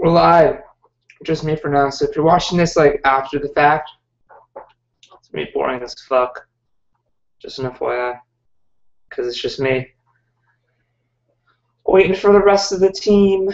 We're live. Just me for now. So if you're watching this like after the fact, it's gonna be boring as fuck. Just an FYI, because it's just me waiting for the rest of the team.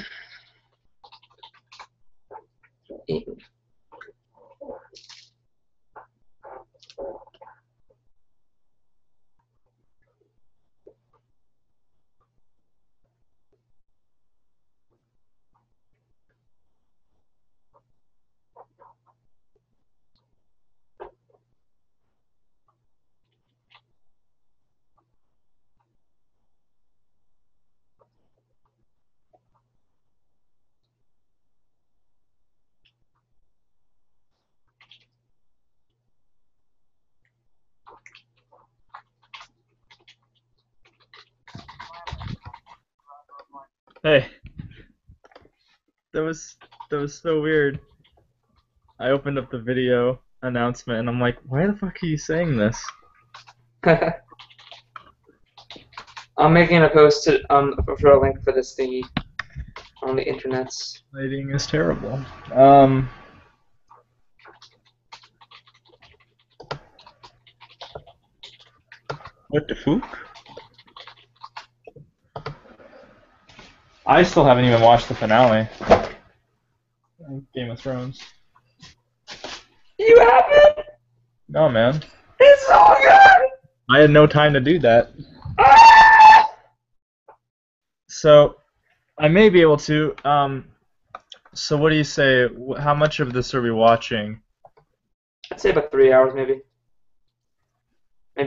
Hey, that was so weird. I opened up the video announcement and I'm like, why the fuck are you saying this? I'm making a post to for a link for this thingy on the internets. Lighting is terrible. What the fuck? I still haven't even watched the finale of Game of Thrones. You haven't? No, man. It's so good. I had no time to do that. Ah! So, I may be able to. So what do you say? How much of this are we watching? I'd say about 3 hours, maybe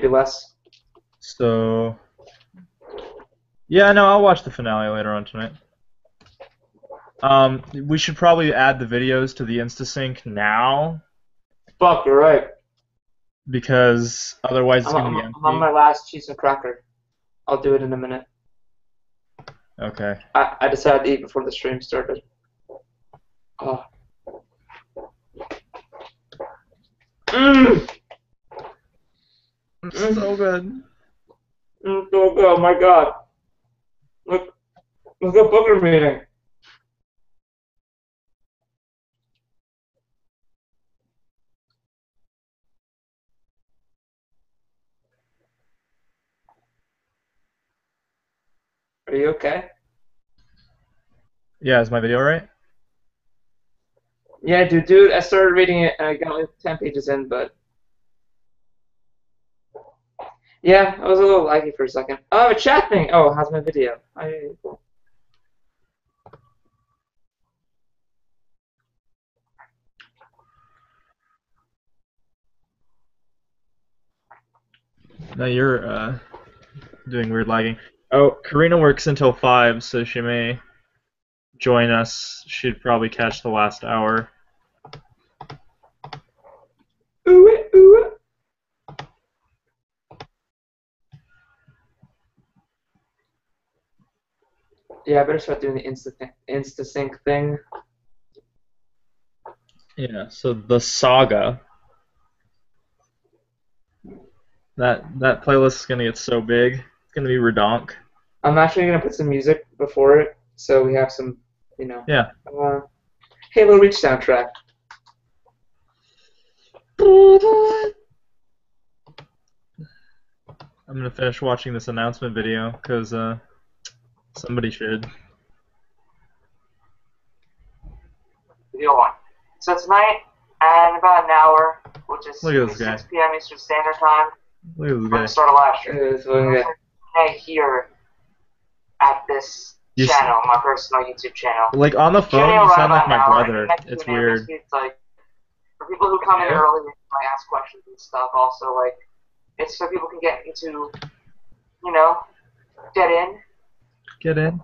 less. So, yeah, no, I'll watch the finale later on tonight. We should probably add the videos to the InstaSync now, Fuck, you're right. because otherwise it's gonna be I'm on empty. my last cheese and cracker. I'll do it in a minute. Okay. I decided to eat before the stream started. Oh. Mmm. It's so good. So good. Oh my god. Look at Booker meeting. Are you okay? Yeah, is my video right? Yeah, dude. I started reading it and I got like 10 pages in, but yeah, I was a little laggy for a second. Oh, a chat thing. Oh, how's my video? Cool. No, you're doing weird lagging. Oh, Karina works until 5, so she may join us. She'd probably catch the last hour. Ooh. Yeah, I better start doing the InstaSync thing. Yeah, so the saga. That playlist is gonna get so big. It's gonna be redonk. I'm actually gonna put some music before it, so we have some, you know. Yeah. Halo Reach soundtrack. I'm gonna finish watching this announcement video because somebody should. Video one. So tonight, in about an hour, which is Look at this guy. 6 p.m. Eastern Standard Time, Look at this we're guy. gonna start a live stream. Here at this channel, my personal YouTube channel. Like on the phone, you sound like my brother. It's weird. It's like for people who come in early and ask questions and stuff. Also, like it's so people can get into, you know, get in. Get in.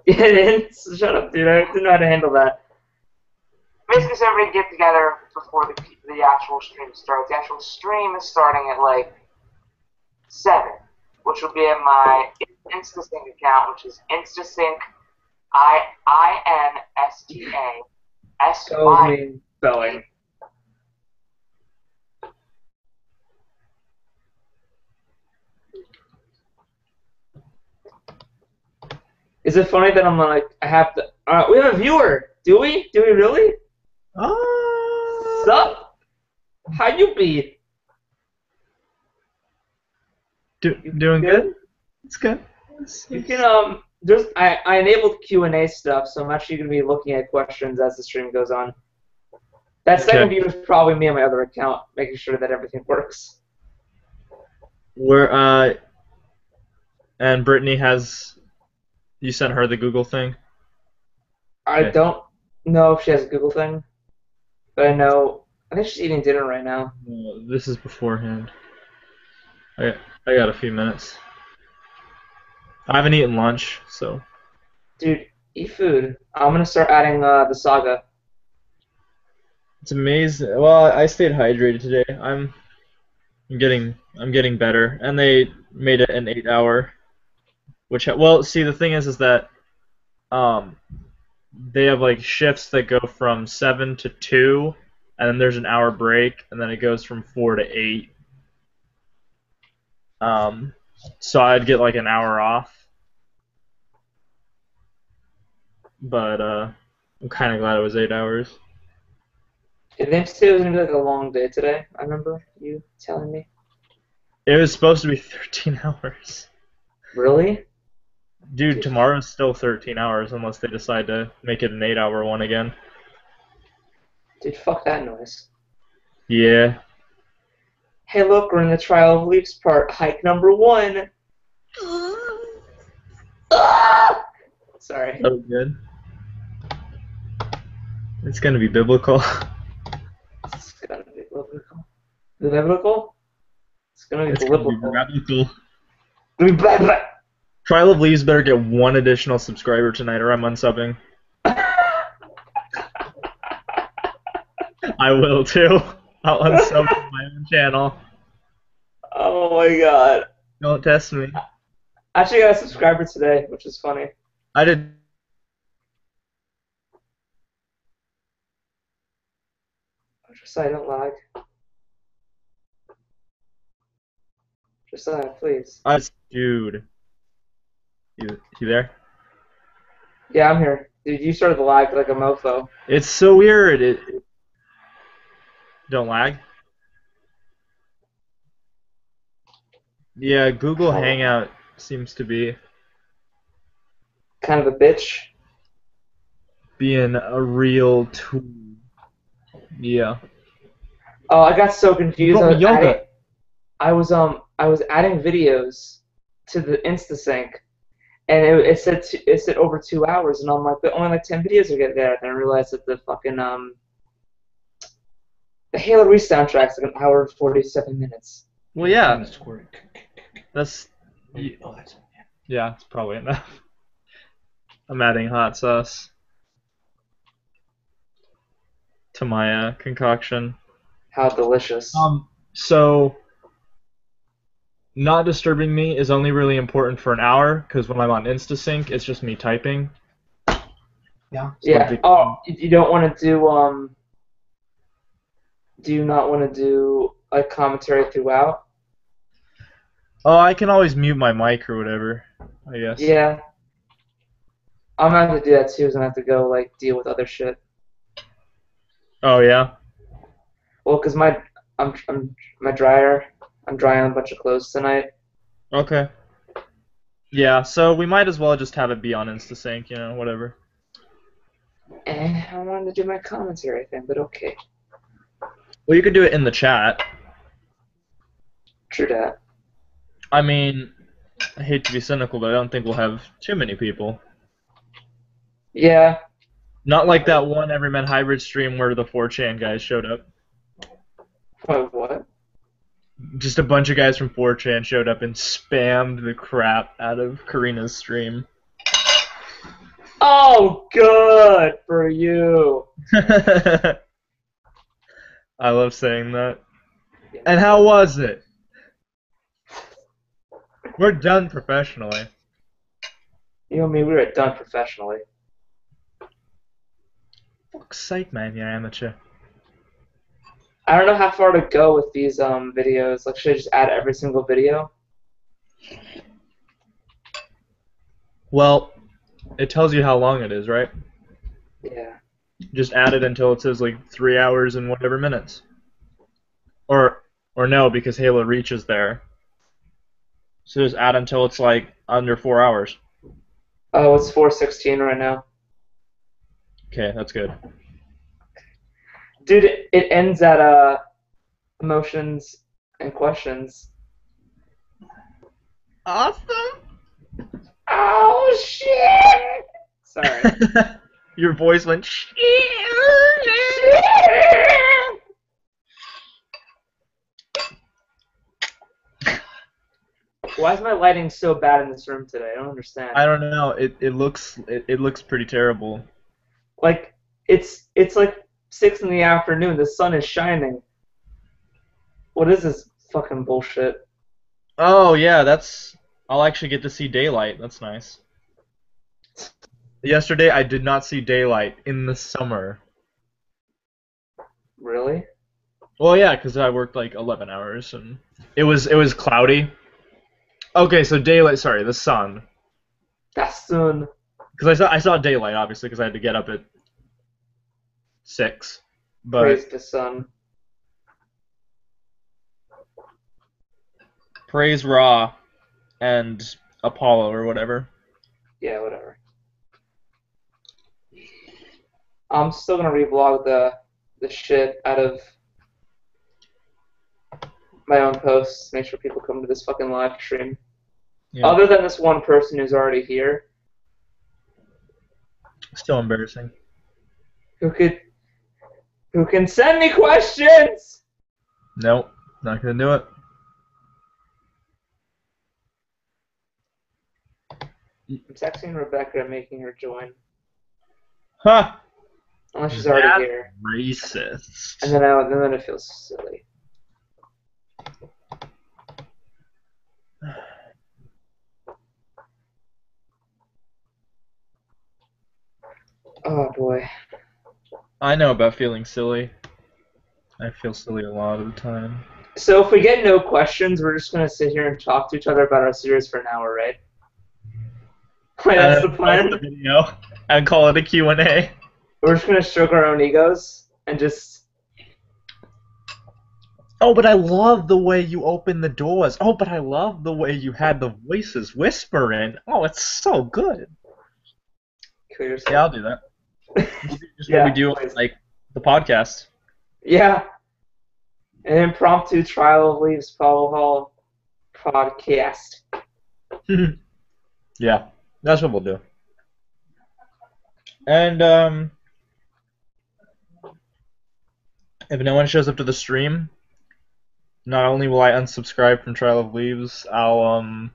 Get in. Shut up, dude. I didn't know how to handle that. Basically, so everybody get together before the actual stream starts. The actual stream is starting at like 7, which will be at my InstaSync account, which is InstaSync INSTA spelling. Is it funny that I'm like, I have to, we have a viewer! Do we? Do we really? Uh, Sup? How you be? You doing good? good? It's good. You can there's I enabled Q&A stuff, so I'm actually gonna be looking at questions as the stream goes on. That second Okay. view is probably me on my other account, making sure that everything works. Where and Brittany has you sent her the Google thing? I Okay. don't know if she has a Google thing, but I think she's eating dinner right now. This is beforehand. I I got a few minutes. I haven't eaten lunch, so Dude, eat food. I'm gonna start adding the saga. it's amazing. Well, I stayed hydrated today. I'm getting better, and they made it an 8 hour. Which well, see the thing is that um they have like shifts that go from 7 to 2, and then there's an hour break, and then it goes from 4 to 8. Um, so I'd get like an hour off, but I'm kind of glad it was 8 hours. Did they say it was gonna be like a long day today? I remember you telling me. It was supposed to be 13 hours. Really? Dude, Dude, tomorrow's still 13 hours unless they decide to make it an 8 hour one again. dude, fuck that noise. Yeah. Hey, look, we're in the Trial of Leaps part, hike number 1. Ah! Sorry. So good. It's gonna be biblical. It's gonna be biblical. Biblical? It's gonna be It's gonna be biblical. biblical. Gonna be blah, blah. Trial of Leaves better get one additional subscriber tonight, or I'm unsubbing. I will too. I'll unsub from my own channel. Oh my god. Don't test me. I actually got a subscriber today, which is funny. I did. Josiah, don't lag. Josiah, please. Dude. You there? Yeah, I'm here. Dude, you started to lag like a mofo. It's so weird. Don't lag. Yeah, Google Oh, Hangout seems to be kind of a bitch. being a real tool. Yeah. Oh, I got so You confused. brought me yoga. I was adding videos to the InstaSync, and it said over 2 hours, and I'm like, but only like 10 videos are getting there. And I realized that the fucking the Halo Reach soundtrack's like an hour and 47 minutes. Well, yeah. That's yeah. It's probably enough. I'm adding hot sauce to my concoction. How delicious. So not disturbing me is only really important for an hour because when I'm on InstaSync, it's just me typing. Yeah. Yeah. Oh, you don't want to do Do you not want to do like commentary throughout? Oh, I can always mute my mic or whatever, I guess. Yeah. I'm gonna have to do that too, because I have to go like deal with other shit. Oh yeah. Well, cause my dryer. I'm drying a bunch of clothes tonight. Okay. Yeah, so we might as well just have it be on InstaSync, whatever. And I wanted to do my commentary thing, but okay. Well, you could do it in the chat. True that. I mean, I hate to be cynical, but I don't think we'll have too many people. Yeah. Not like that one Everyman Hybrid stream where the 4chan guys showed up. What? Just a bunch of guys from 4chan showed up and spammed the crap out of Karina's stream. Oh, good for you. I love saying that. And how was it? We're done professionally. You and me, we were done professionally. Fuck's sake, man, you're amateur. I don't know how far to go with these videos. Like, should I just add every single video? Well, it tells you how long it is, right? Yeah. Just add it until it says like 3 hours and whatever minutes. Or no, because Halo Reach is there. So just add until it's like under 4 hours. Oh, it's 4:16 right now. Okay, that's good. Dude, it ends at emotions and questions. Awesome. Oh shit! Sorry. Your voice went. Why is my lighting so bad in this room today? I don't understand. I don't know. It looks pretty terrible. Like it's like 6 in the afternoon. The sun is shining. What is this fucking bullshit? Oh yeah, I'll actually get to see daylight. That's nice. Yesterday I did not see daylight in the summer. Really? Well, yeah, because I worked like 11 hours and it was cloudy. Okay, so daylight. Sorry, the sun. That's soon. Because I saw daylight obviously because I had to get up at 6. But Praise the sun. praise Ra and Apollo or whatever. Yeah, whatever. I'm still gonna revlog the shit out of my own posts. Make sure people come to this fucking live stream. Yeah. Other than this one person who's already here, Still embarrassing. who can send me questions. Nope, not gonna do it. I'm texting Rebecca and making her join. Huh. Unless she's already That's here. racist. And then it feels silly. Oh boy. I know about feeling silly. I feel silly a lot of the time. So if we get no questions, we're just gonna sit here and talk to each other about our series for an hour, right? Wait, that's the plan? Post the video and call it a Q&A. We're just gonna stroke our own egos and just... Oh, but I love the way you opened the doors. Oh, but I love the way you had the voices whispering. Oh, it's so good. kill yourself. Yeah, I'll do that. Just Yeah, what we do on, please. like, the podcast. Yeah. An impromptu Trial of Leaves Pavel Hall podcast. Yeah, that's what we'll do. And, if no one shows up to the stream, not only will I unsubscribe from Trial of Leaves, I'll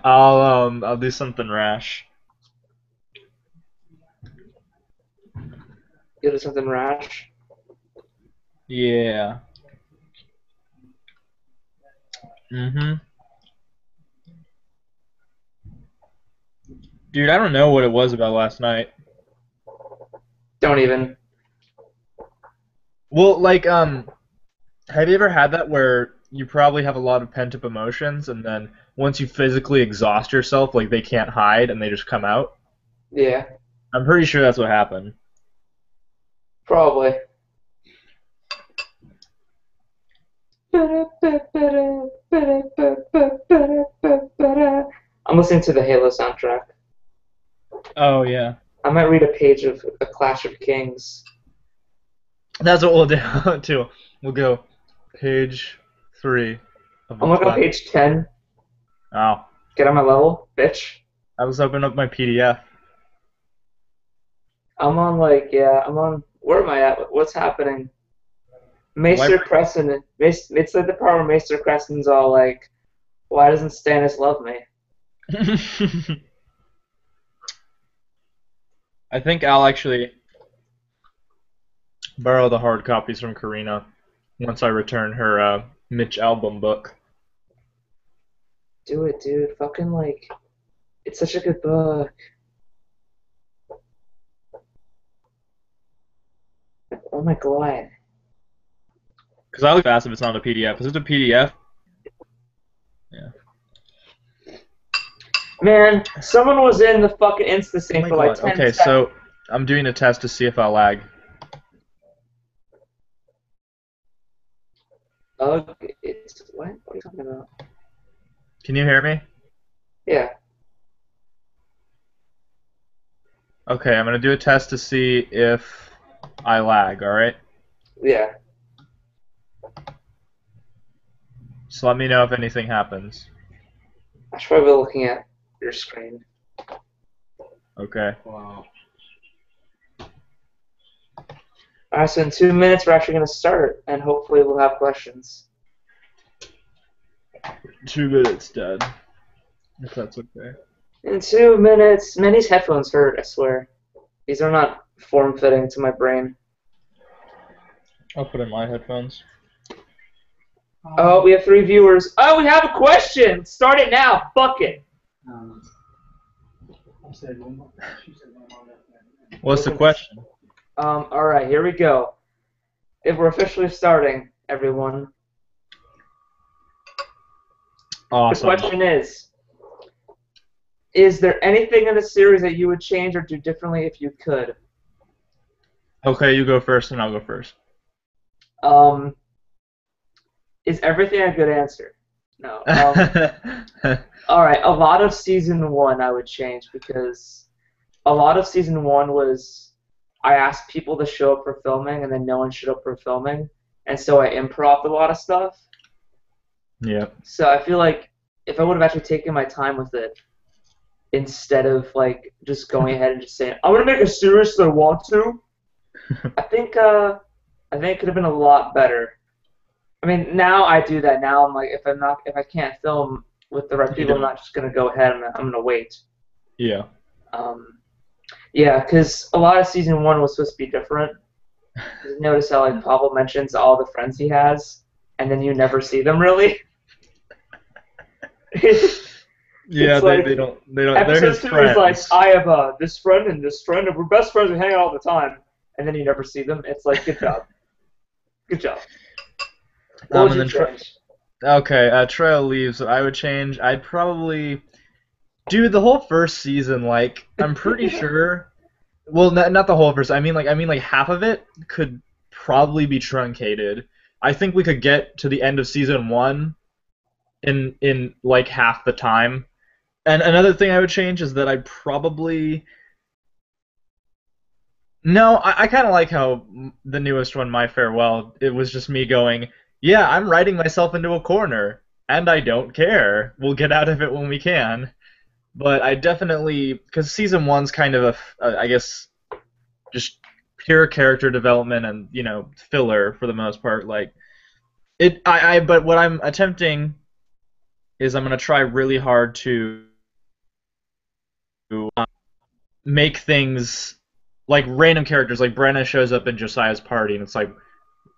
I'll do something rash. You'll do something rash. Yeah. Mhm. Dude, I don't know what it was about last night. Don't even. Well, like, have you ever had that where you probably have a lot of pent-up emotions, and then once you physically exhaust yourself, like, they can't hide and they just come out? Yeah, I'm pretty sure that's what happened. probably. I'm listening to the Halo soundtrack. Oh, yeah. I might read a page of A Clash of Kings. That's what we'll do, too. We'll go page 3 of I'm a looking on class. page 10. Oh. Get on my level, bitch. I was opening up my PDF. I'm on, like, yeah, I'm on... Where am I at? What's happening? Maester Library. Crescent. It's like the part where Maester Crescent's all like, why doesn't Stannis love me? I think I'll actually borrow the hard copies from Karina once I return her Mitch album book. Do it, dude. Fucking, like, it's such a good book. Oh my god. Because I look fast if it's not a PDF. Is it a PDF? Yeah. Man, someone was in the fucking Insta Oh sync my for like god. 10 Okay, seconds. so I'm doing a test to see if I lag. It's what? What are you talking about? Can you hear me? Yeah. Okay, I'm gonna do a test to see if I lag, alright? Yeah. So let me know if anything happens. I should probably be looking at your screen. Okay. Wow. Alright, so in 2 minutes we're actually gonna start, and hopefully we'll have questions. 2 minutes, Dad. If that's okay. In 2 minutes, man, these headphones hurt, I swear. These are not form-fitting to my brain. I'll put in my headphones. Oh, we have 3 viewers. Oh, we have a question! Start it now, fuck it! What's the question? Alright, here we go. If we're officially starting, everyone. Awesome. The question is there anything in the series that you would change or do differently if you could? Okay, you go first and I'll go first. Is everything a good answer? No. Alright, a lot of Season 1 I would change because a lot of Season 1 was I asked people to show up for filming and then no one showed up for filming, and so I improv'd a lot of stuff. Yeah. So I feel like if I would have actually taken my time with it, instead of like just going ahead and just saying, I'm gonna make a series that I want to, I think it could have been a lot better. I mean, now I do that. Now I'm like, if I can't film with the right You people, I'm don't. not just gonna go ahead and I'm gonna wait. Yeah. Yeah, because a lot of Season 1 was supposed to be different. Notice how like Pavel mentions all the friends he has, and then you never see them really. Yeah, like, they don't. They're Episode his 2 friends. is like, I have this friend and this friend, and we're best friends, we hang out all the time, and then you never see them. It's like, good job. Good job. What would And you then change? Okay, Trail leaves. I would change. I'd probably, dude, the whole first season. Like, I'm pretty sure. Well, not the whole first. I mean, like half of it could probably be truncated. I think we could get to the end of season 1 in like half the time. And another thing I would change is that I'd probably. No, I kind of like how the newest one, My Farewell, it was just me going, yeah, I'm writing myself into a corner, and I don't care. We'll get out of it when we can. But I definitely, because season 1's kind of I guess, just pure character development and, filler for the most part. Like, but what I'm attempting is I'm going to try really hard to make things like random characters. Like Brenna shows up in Josiah's party, and it's like,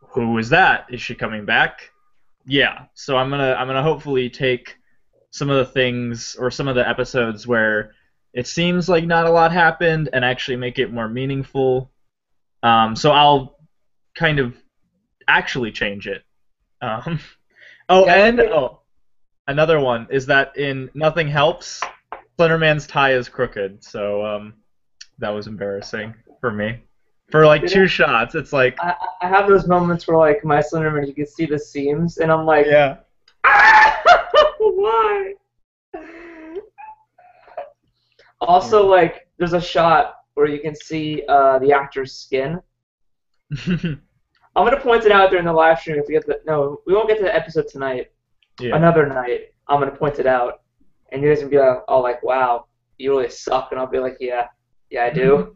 who is that? Is she coming back? Yeah. So I'm gonna hopefully take some of the things or some of the episodes where it seems like not a lot happened and actually make it more meaningful. So I'll kind of actually change it. Um, another one is that in Nothing Helps, Slenderman's tie is crooked. So that was embarrassing for me. For like 2 shots, it's like, I have those moments where like my Slenderman, you can see the seams, and I'm like, yeah. Why? Also, like, there's a shot where you can see the actor's skin. I'm gonna point it out during the live stream if we get the. No, we won't get to the episode tonight. Yeah. Another night, I'm gonna point it out, and you guys will be like, all like, wow, you really suck, and I'll be like, yeah, I do.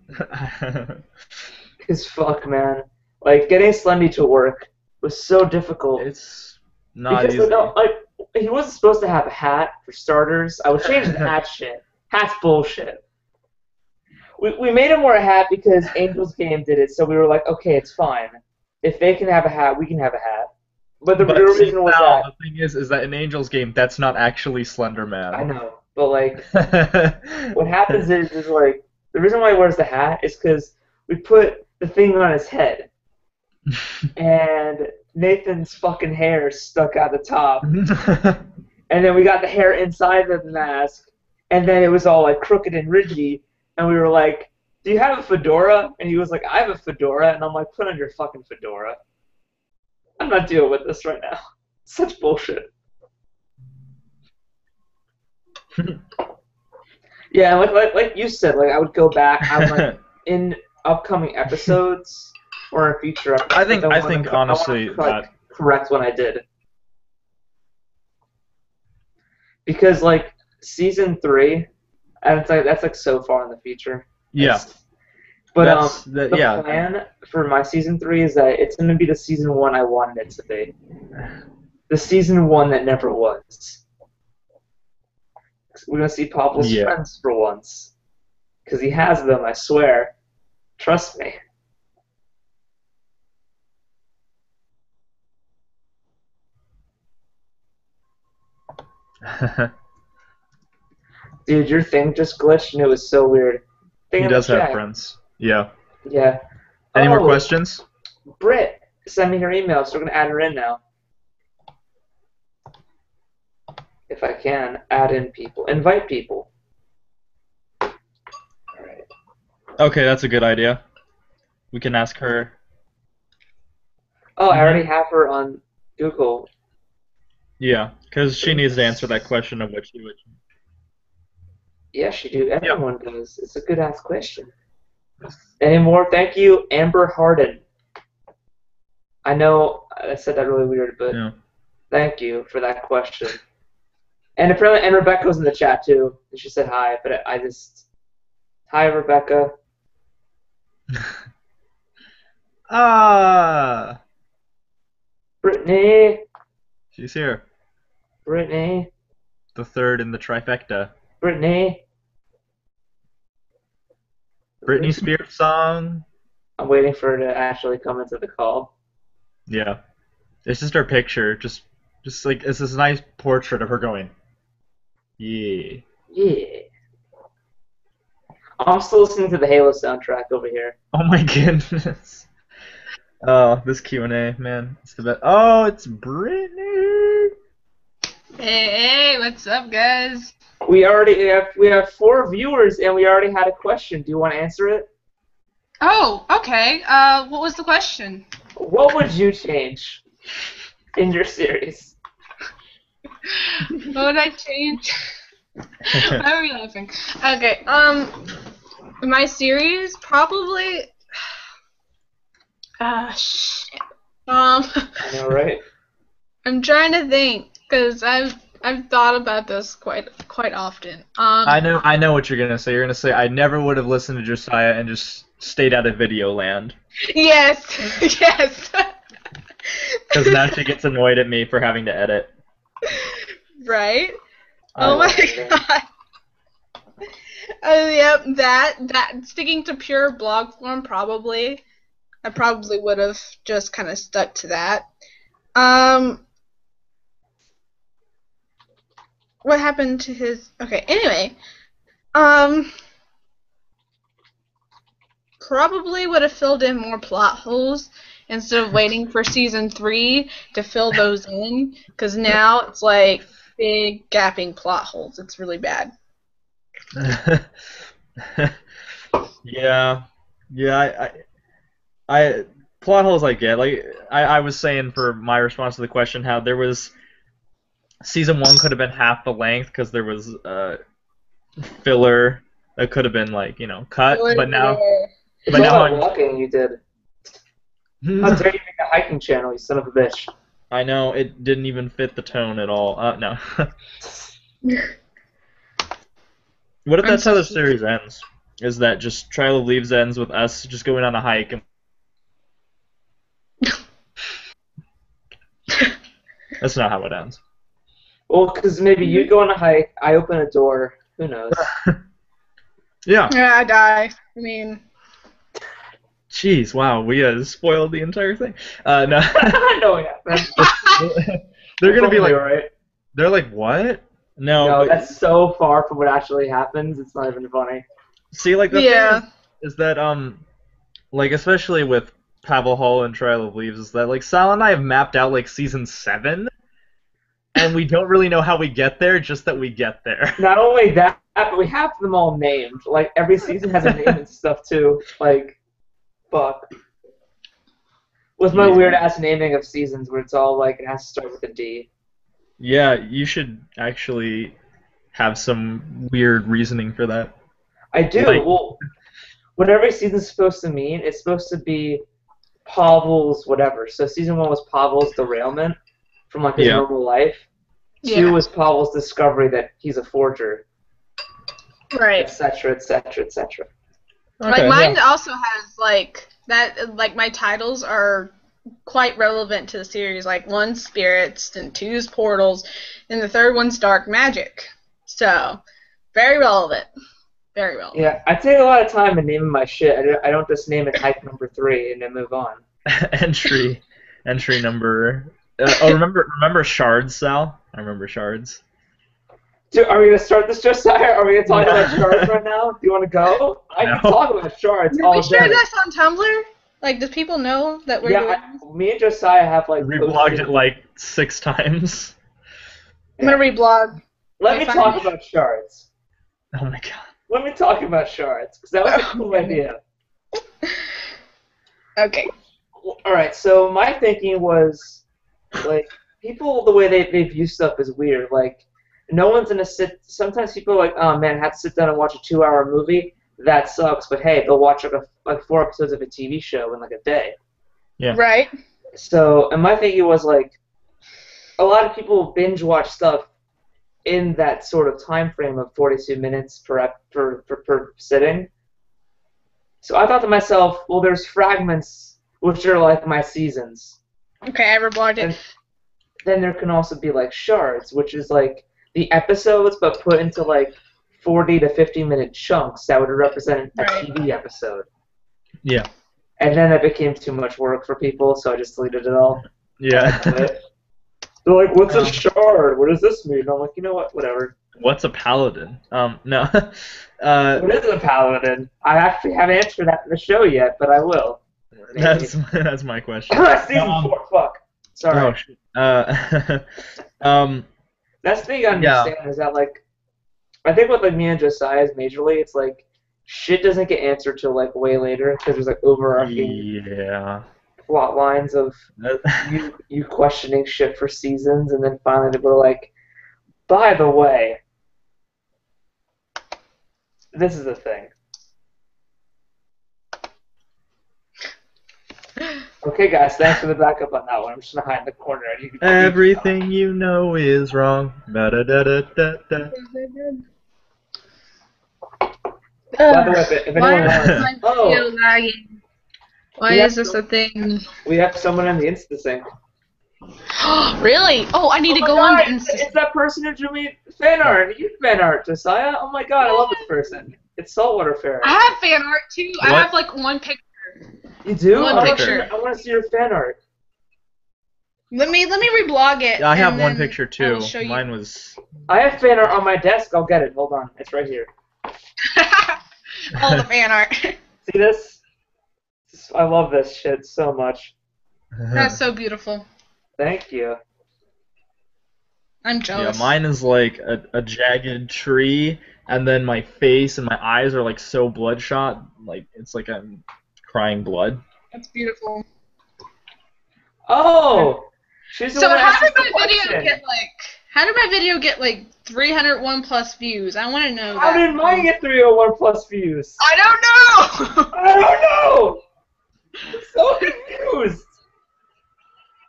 Cause fuck, man, like getting Slendy to work was so difficult. It's not because easy. like he wasn't supposed to have a hat for starters. I would change the hat shit. Hat's bullshit. We made him wear a hat because Angel's Game did it, so we were like, okay, it's fine. If they can have a hat, we can have a hat. But the real reason was that the thing is that in Angel's Game, that's not actually Slender Man. I know, but like, what happens is like the reason why he wears the hat is because we put the thing on his head, and Nathan's fucking hair stuck out the top, and then we got the hair inside the mask, and then it was all like crooked and ridgy, and we were like, "Do you have a fedora?" And he was like, "I have a fedora," and I'm like, "Put on your fucking fedora. I'm not dealing with this right now. Such bullshit." Yeah, like you said, like I would go back. I'm like in upcoming episodes or in future episodes. I think honestly that correct what I did, because like season 3, and it's like that's like so far in the future. yeah. But The plan for my season 3 is that it's gonna be the season 1 I wanted it to be. The season 1 that never was. We're gonna see Pavel's friends for once, because he has them. I swear. Trust me. Dude, your thing just glitched and it was so weird. He does have friends. Yeah. Yeah. Any more questions? Britt, send me her email, so we're gonna add her in now. If I can, add in people. Invite people. Alright. Okay, that's a good idea. We can ask her. Oh, I already have her on Google. Yeah, because she needs to answer that question of which. Yes, you do. Everyone does. It's a good ass question. Any more? Thank you, Amber Harden. I know I said that really weird, but thank you for that question. And apparently, and Rebecca was in the chat too. And she said hi, but I just hi, Rebecca. Brittany. She's here. Brittany. The third in the trifecta. Brittany. Britney Spears song. I'm waiting for her to actually come into the call. Yeah. It's just her picture. Just like, it's this nice portrait of her going, yeah. Yeah. I'm still listening to the Halo soundtrack over here. Oh my goodness. Oh, this Q&A, man. It's the best. Oh, it's Brittany. Hey, what's up, guys? We have 4 viewers, and we already had a question. Do you want to answer it? Oh, okay. What was the question? What would you change in your series? What would I change? Why are we laughing? Okay. My series probably. Shit. I know, right? I'm trying to think because I've thought about this quite often. I know what you're gonna say. You're gonna say I never would have listened to Josiah and just stayed out of video land. Yes, yes. Because now she gets annoyed at me for having to edit. Right? Oh my god. Yep, that sticking to pure blog form probably. I probably would have just kind of stuck to that. What happened to his? Okay, anyway, probably would have filled in more plot holes instead of waiting for season 3 to fill those in, because now it's like big gapping plot holes. It's really bad. Yeah, I plot holes I get. Like I was saying for my response to the question, how there was season 1 could have been half the length because there was filler that could have been like cut, but now. It's all about walking you did. How dare you make a hiking channel, you son of a bitch. I know, it didn't even fit the tone at all. No. What if that's how the series ends? Is that just Trial of Leaves ends with us just going on a hike? And... That's not how it ends. Well, because maybe you go on a hike, I open a door, who knows? Yeah. Yeah, I die. I mean... Jeez, wow, we spoiled the entire thing. No. No, yeah. They're gonna be like, right? They're like, what? No, that's so far from what actually happens. It's not even funny. See, like the thing is that like especially with Pavel Hall and Trial of Leaves, is that like Sal and I have mapped out like season 7, and we don't really know how we get there, just that we get there. Not only that, but we have them all named. Like, every season has a name and stuff, too. Like, fuck. With my weird-ass naming of seasons where it's all, like, it has to start with a D. Yeah, you should actually have some weird reasoning for that. I do. Like- Well, what every season's supposed to mean, it's supposed to be Pavel's whatever. So season 1 was Pavel's derailment from, like, his Yeah. normal life. Yeah. 2 was Pavel's discovery that he's a forger, Right. etc., etc., etc. Like mine also has like that. Like my titles are quite relevant to the series. Like one's spirits, and two's portals, and the third one's dark magic. So very relevant. Very relevant. Yeah, I take a lot of time in naming my shit. I don't just name it type number 3 and then move on. entry number. Remember shards, Sal? I remember shards. Dude, are we gonna start this, Josiah? Are we gonna talk about shards right now? Do you want to go? I can No. talk about shards Did all we share day. this on Tumblr? Like, does people know that we're doing this? Me and Josiah have like. Reblogged posted- it like 6 times. I'm gonna reblog. Let me If I- talk about shards. Oh my god. Let me talk about shards because that was a cool idea. Okay. All right, so my thinking was, like, people, the way they view stuff is weird. Like, no one's gonna sit. Sometimes people are like, oh man, I have to sit down and watch a 2-hour movie. That sucks. But hey, they'll watch like 4 episodes of a TV show in like a day. Yeah. Right. So, and my thinking was like, a lot of people binge watch stuff in that sort of time frame of 42 minutes per sitting. So I thought to myself, well, there's fragments which are like my seasons. Okay, I reblogged it. And then there can also be like shards, which is like the episodes but put into like 40 to 50-minute chunks that would represent a Right. TV episode. Yeah. And then it became too much work for people, so I just deleted it all. Yeah. They're like, what's Um, a shard? What does this mean? I'm like, you know what? Whatever. What's a paladin? No. What is a paladin? I actually haven't answered that in the show yet, but I will. That's my question. Season 4, fuck. Sorry. Oh shit. That's the thing I understand is that, like, I think with, like, me and Josiah is majorly, it's like, shit doesn't get answered till, like, way later, because there's, like, overarching Yeah. plot lines of you questioning shit for seasons, and then finally they were like, by the way, this is the thing. Okay, guys, thanks for the backup on that one. I'm just gonna hide in the corner. You can- Everything you know is wrong. Da-da-da-da-da-da. By the way, if Why anyone is wants, my oh, video lagging? Why Yeah. is this a thing? we have someone in the InstaSync. Really? Oh, I need to go on to Insta. It's that person who drew me fan art. You fan art, Josiah. Oh my god, I love this person. It's Saltwater Fairy. I have fan art too. I What? have like one picture. You do? One I wanna picture. see- I want to see your fan art. Let me reblog it. I have and one then picture I too. will show you. Mine was. I have fan art on my desk. I'll get it. Hold on. It's right here. All the fan art. See this? I love this shit so much. That's so beautiful. Thank you. I'm Yeah, jealous. mine is like a jagged tree, and then my face and my eyes are like so bloodshot, like it's like I'm crying blood. That's beautiful. Oh! She's the So one how asking did my the video question. get like 301 plus views? I want to know How that. did mine get 301 plus views? I don't know. I don't know! I'm so confused.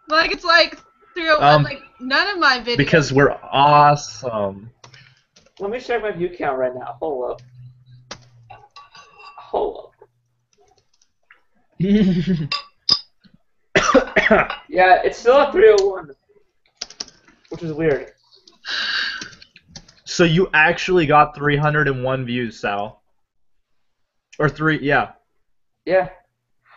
Like it's like 301. Um, Like none of my videos. Because we're awesome. Let me check my view count right now. Hold up. Yeah, it's still at 301. Which is weird. So you actually got 301 views, Sal. Or yeah. Yeah.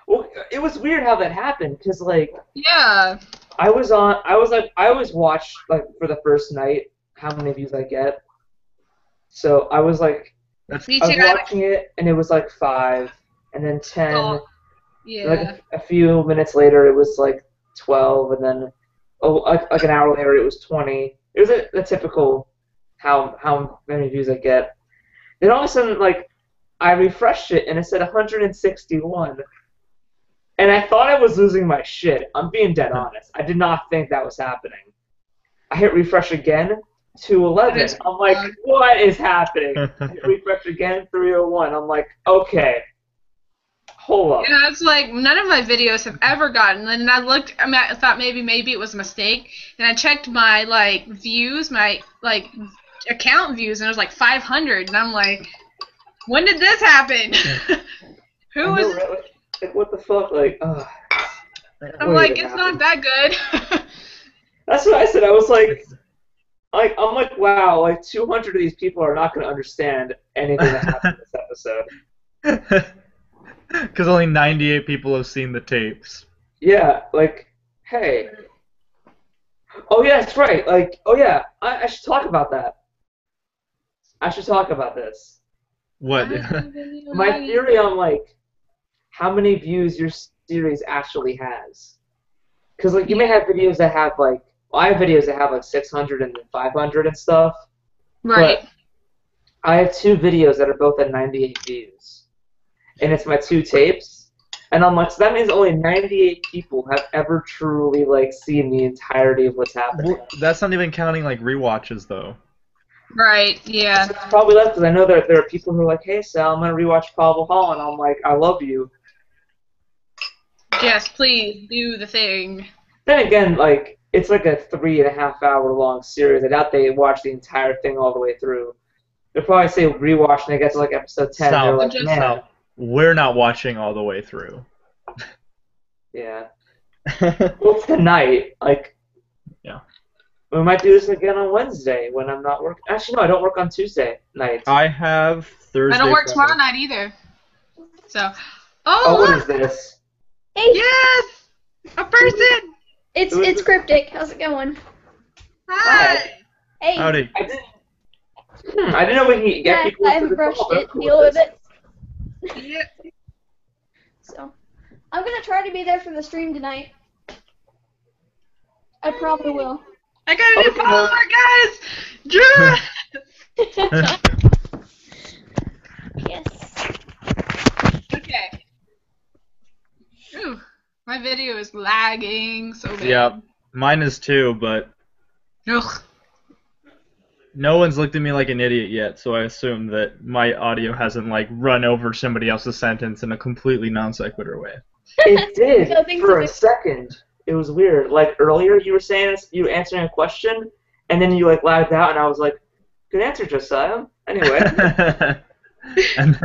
Well, it was weird how that happened, because, like, Yeah. I always watch, like, for the first night how many views I get. So I was like, Me I was too. watching it, and it was like 5, and then 10. Oh, yeah. Like a few minutes later, it was like 12, and then like an hour later, it was 20, It was a typical how many views I get. Then all of a sudden, like, I refreshed it and it said 161. And I thought I was losing my shit. I'm being dead honest. I did not think that was happening. I hit refresh again, 211. I'm like, what is happening? I hit refresh again, 301. I'm like, okay. Hold up. Yeah, it's like none of my videos have ever gotten. And I looked. I mean, I thought maybe it was a mistake. And I checked my views, my account views, and it was like 500. And I'm like, when did this happen? Who was? Really? Like, what the fuck? Like, I'm like, it's not that good. That's what I said. I was like, I'm like, wow, like 200 of these people are not going to understand anything that happened in this episode. Because only 98 people have seen the tapes. Yeah, like, hey. Oh, yeah, that's right. Like, oh, yeah, I should talk about that. I should talk about this. What? My theory on, like, how many views your series actually has. Because, like, you may have videos that have, like, I have videos that have, like, 600 and 500 and stuff. Right. But I have 2 videos that are both at 98 views. And it's my 2 tapes. And I'm like, so that means only 98 people have ever truly, like, seen the entirety of what's happening. Well, that's not even counting, like, rewatches, though. Right, yeah. So it's probably less, because I know there are people who are like, hey, Sal, I'm going to rewatch Pavel Hall, and I'm like, I love you. Yes, please, do the thing. Then again, like, it's like a 3.5 hour long series. I doubt they watch the entire thing all the way through. They'll probably say rewatch, and they get to, like, episode 10, Sal, and they're like, man. Sal, we're not watching all the way through. Yeah. Well, tonight, like, yeah. We might do this again on Wednesday when I'm not working. Actually, no, I don't work on Tuesday nights. I have Thursday. I don't work tomorrow night either. So. Oh, what look! is this? Hey, Yes! A person! it's Cryptic. How's it going? Hi! Hey, Howdy. I didn't know we could get yeah, people I into haven't the brushed call, but it. I'm cool Deal with this. it. Yeah. So, I'm gonna try to be there for the stream tonight. I probably will. I got a new follower, guys! Yeah! Yes. Okay. Ooh, my video is lagging so bad. Yeah, mine is too, but Ugh. no one's looked at me like an idiot yet, so I assume that my audio hasn't, like, run over somebody else's sentence in a completely non sequitur way. It did No, things for are a good. second. It was weird. Like earlier, you were saying you were answering a question, and then you like lagged out, and I was like, "Good answer, Josiah." Anyway. And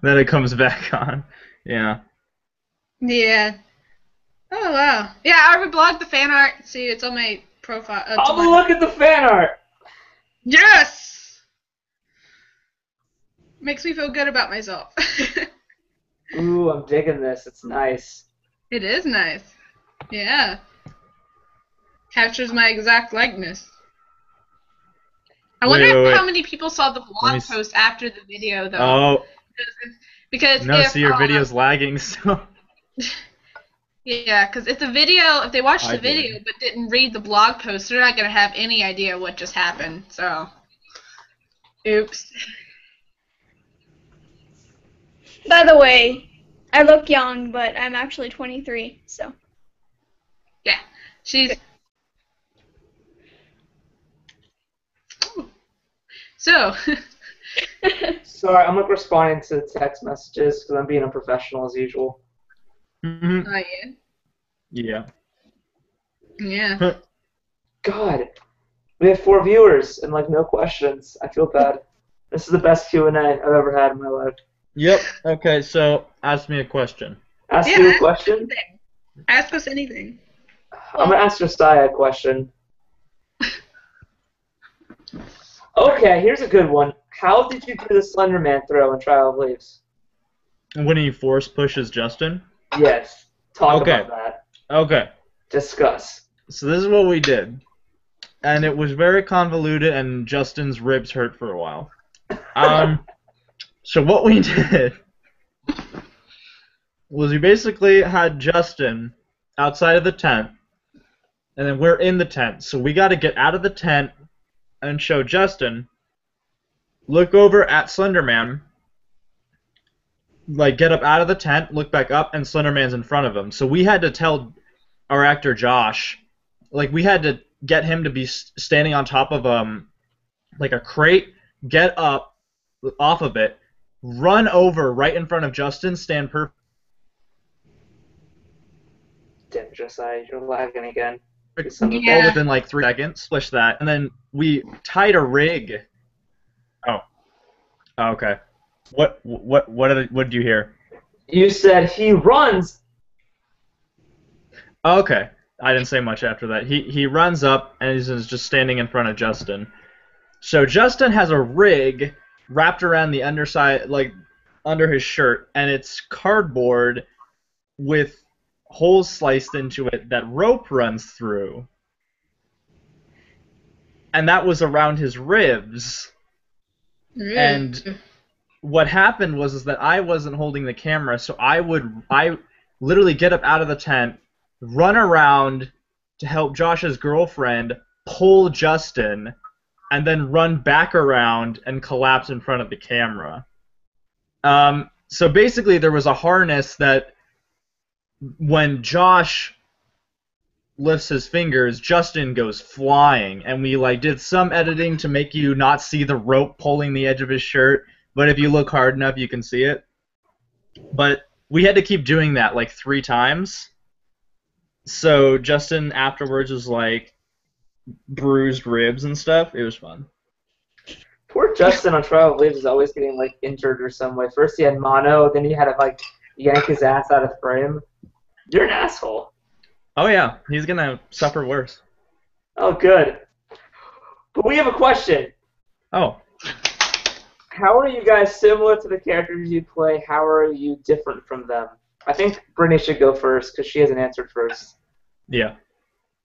then it comes back on. Yeah. Yeah. Oh, wow. Yeah, I reblogged the fan art. See, it's on my profile. Oh, but look at the fan art. Yes! Makes me feel good about myself. Ooh, I'm digging this. It's nice. It is nice. Yeah. Captures my exact likeness. I wonder Wait. how many people saw the Let blog me post after the video, though. Oh, Because no, if, see, your video's lagging, so. Yeah, because if they watched I the video but didn't read the blog post, they're not going to have any idea what just happened, so. Oops. By the way, I look young, but I'm actually 23, so. Yeah. She's. So. Sorry, I'm like responding to text messages because I'm being unprofessional as usual. Mhm. Oh, yeah. Yeah. Yeah. God, we have 4 viewers and like no questions. I feel bad. This is the best Q&A I've ever had in my life. Yep. Okay, so ask me a question. Ask Yeah, you a ask question. anything. Ask us anything. I'm gonna ask Josiah a question. Okay, here's a good one. How did you do the Slender Man throw in Trial of Leaves? When he force pushes Justin? Yes. Talk Okay. about that. Okay. Discuss. So this is what we did. And it was very convoluted, and Justin's ribs hurt for a while. So what we did was we basically had Justin outside of the tent, and then we're in the tent. So we got to get out of the tent and show Justin, look over at Slenderman, like get up out of the tent, look back up, and Slenderman's in front of him. So we had to tell our actor Josh, like we had to get him to be standing on top of like a crate, get up off of it, run over right in front of Justin, stand perfect. Damn, Josiah, you're lagging again. Yeah. Within like 3 seconds, splish that, and then we tied a rig. Oh, okay. What did you hear? You said he runs. Okay, I didn't say much after that. He runs up and he's just standing in front of Justin. So Justin has a rig wrapped around the underside, like under his shirt, and it's cardboard with holes sliced into it that rope runs through. And that was around his ribs. And what happened was that I wasn't holding the camera, so I literally get up out of the tent, run around to help Josh's girlfriend pull Justin, and then run back around and collapse in front of the camera. So basically there was a harness that when Josh lifts his fingers, Justin goes flying, and we like did some editing to make you not see the rope pulling the edge of his shirt, but if you look hard enough you can see it. But we had to keep doing that like 3 times. So Justin afterwards was like bruised ribs and stuff. It was fun. Poor Justin on Trial of Leaves is always getting like injured or some way. First he had mono, then he had to like yank his ass out of frame. You're an asshole. Oh yeah, he's gonna suffer worse. Oh, good. But we have a question. Oh. How are you guys similar to the characters you play? How are you different from them? I think Brittany should go first because she hasn't answered first. Yeah.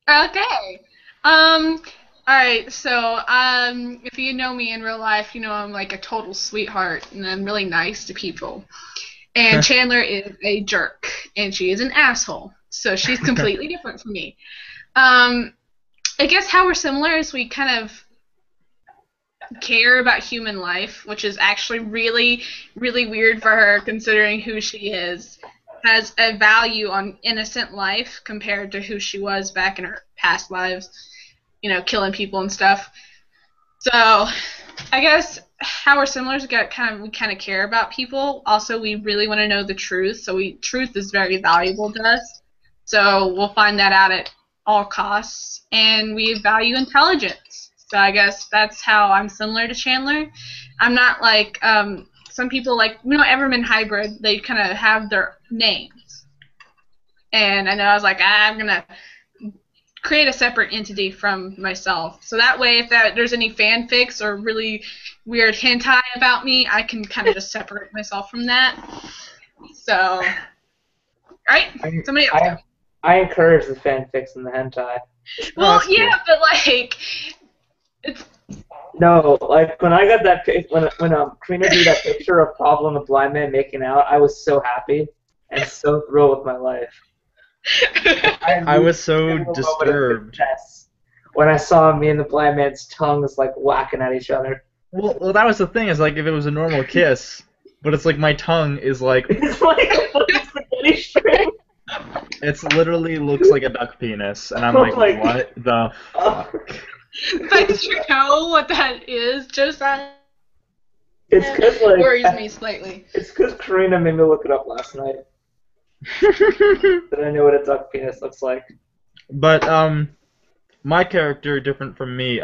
Okay. Alright, so, if you know me in real life, you know I'm like a total sweetheart, and I'm really nice to people. And Chandler is a jerk, and she is an asshole. So she's completely different from me. I guess how we're similar is we kind of care about human life, which is actually really, really weird for her considering who she is. Has a value on innocent life compared to who she was back in her past lives, you know, killing people and stuff. So I guess how we're similar is we kind of care about people. Also, we really want to know the truth, so truth is very valuable to us. So we'll find that out at all costs, and we value intelligence. So I guess that's how I'm similar to Chandler. I'm not like some people, like, you know, Everman Hybrid, they kind of have their names. And I know I was like, I'm going to create a separate entity from myself. So that way, if there's any fanfics or really weird hentai about me, I can kind of just separate myself from that. So, right? Somebody else. I encourage the fanfics and the hentai. Well, yeah, cool. But like, it's... No, like when I got that when Karina drew that picture of Pavel and the blind man making out, I was so happy and so thrilled with my life. I was so disturbed when I saw me and the blind man's tongues like whacking at each other. Well, that was the thing. Is like if it was a normal kiss, but it's like my tongue is like it's like a fucking spaghetti string. It literally looks like a duck penis, and I'm like, what the fuck? But you know what that is, Josiah? It's because like worries me slightly. It's because Karina made me look it up last night. That I know what a duck penis looks like. But my character different from me.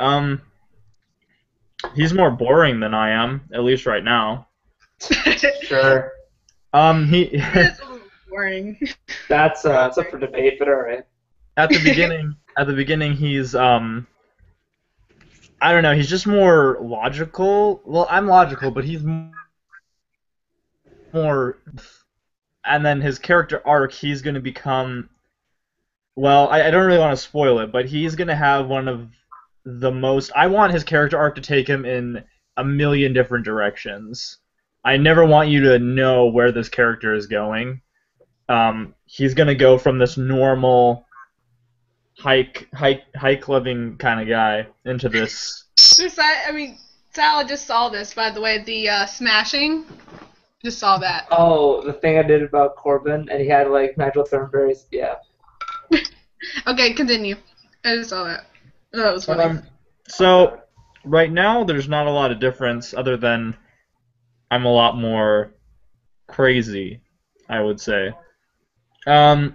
He's more boring than I am, at least right now. Sure. He is a little boring. That's up for debate, but alright. At the beginning, he's I don't know. He's just more logical. Well, I'm logical, but he's more. And then his character arc, he's going to become. Well, I don't really want to spoil it, but he's going to have one of the most. I want his character arc to take him in a million different directions. I never want you to know where this character is going. He's going to go from this normal hike loving kind of guy into this Sal, I just saw this, by the way, the smashing. Just saw that. Oh, the thing I did about Corbin, and he had like Nigel Thornberry's. Yeah. Okay, continue. I just saw that. Oh, that was funny. So right now there's not a lot of difference other than I'm a lot more crazy, I would say. But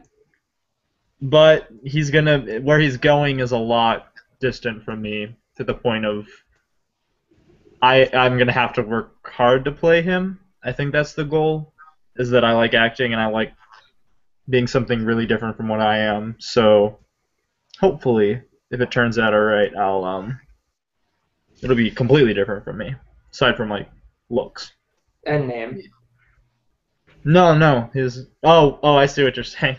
where he's going is a lot distant from me to the point of I'm gonna have to work hard to play him. I think that's the goal, is that I like acting and I like being something really different from what I am. So hopefully, if it turns out alright, it'll be completely different from me, aside from like looks. And name. No, I see what you're saying.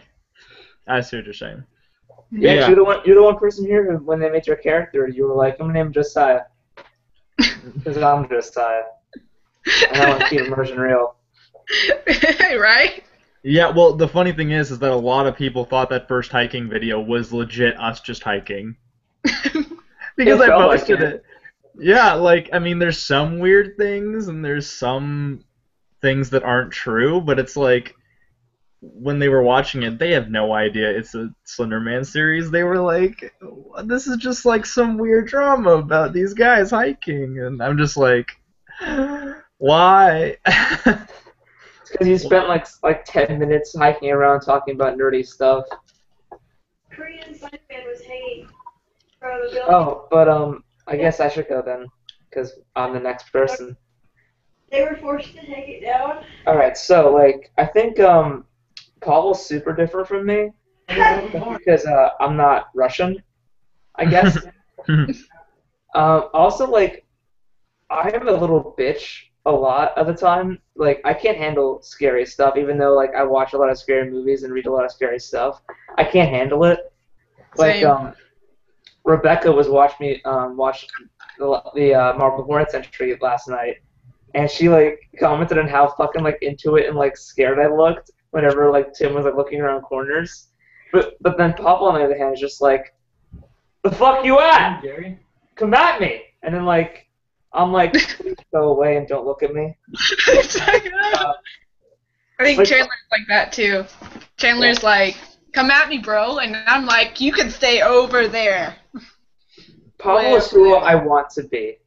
I see what you're saying. Yeah, 'cause Yeah. you're the one person here who, when they made your character, you were like, I'm gonna name him Josiah. Because I'm Josiah. And I want to keep immersion real. Right? Yeah, well, the funny thing is that a lot of people thought that first hiking video was legit us just hiking. Because It I felt like posted it. Yeah, like, I mean, there's some weird things and there's some things that aren't true, but it's like, when they were watching it, they have no idea it's a Slender Man series. They were like, this is just like some weird drama about these guys hiking. And I'm just like, why? Because you spent like 10 minutes hiking around talking about nerdy stuff. Korean Slenderman was hanging from a building. Oh, but I guess I should go then, because I'm the next person. They were forced to take it down. Alright, so, like, I think Pavel's super different from me, because I'm not Russian, I guess. Also, like, I am a little bitch a lot of the time. Like, I can't handle scary stuff, even though, like, I watch a lot of scary movies and read a lot of scary stuff. I can't handle it. Like, Same. Rebecca was watching the Marble Hornets entry last night, and she, like, commented on how fucking, like, into it and, like, scared I looked whenever, like, Tim was, like, looking around corners. But then Pavel, on the other hand, is just like, the fuck you at? Gary? Come at me! And then, like, I'm like, please go away and don't look at me. It's like, I think like- Chandler's like that too. Chandler's like, come at me, bro, and I'm like, you can stay over there. Pavel is who I want to be.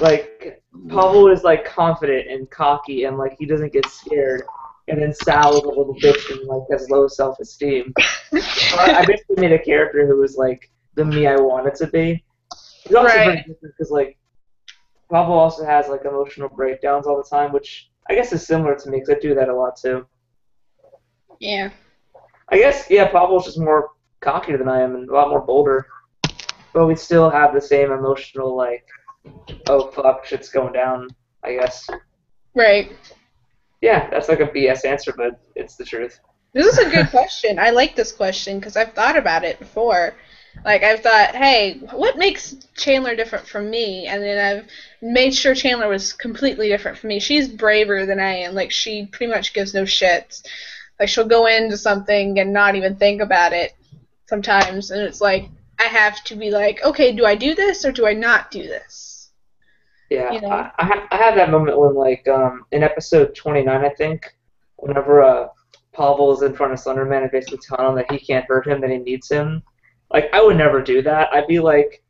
Like, Pavel is, like, confident and cocky and, like, he doesn't get scared. And then Sal is a little bitch and, like, has low self-esteem. I basically made a character who was, like, the me I wanted to be. He's also Right. very different because, like, Pavel also has, like, emotional breakdowns all the time, which I guess is similar to me because I do that a lot, too. Yeah. I guess, yeah, Pavel's just more cockier than I am and a lot more bolder. But we still have the same emotional, like, oh, fuck, shit's going down, I guess. Right. Yeah, that's like a BS answer, but it's the truth. This is a good question. I like this question because I've thought about it before. Like, I've thought, hey, what makes Chandler different from me? And then I've made sure Chandler was completely different from me. She's braver than I am. Like, she pretty much gives no shits. Like, she'll go into something and not even think about it sometimes. And it's like, I have to be like, okay, do I do this or do I not do this? Yeah, You know? I had that moment when, like, in episode 29, I think, whenever Pavel is in front of Slenderman and basically telling him that he can't hurt him, that he needs him. Like, I would never do that. I'd be like,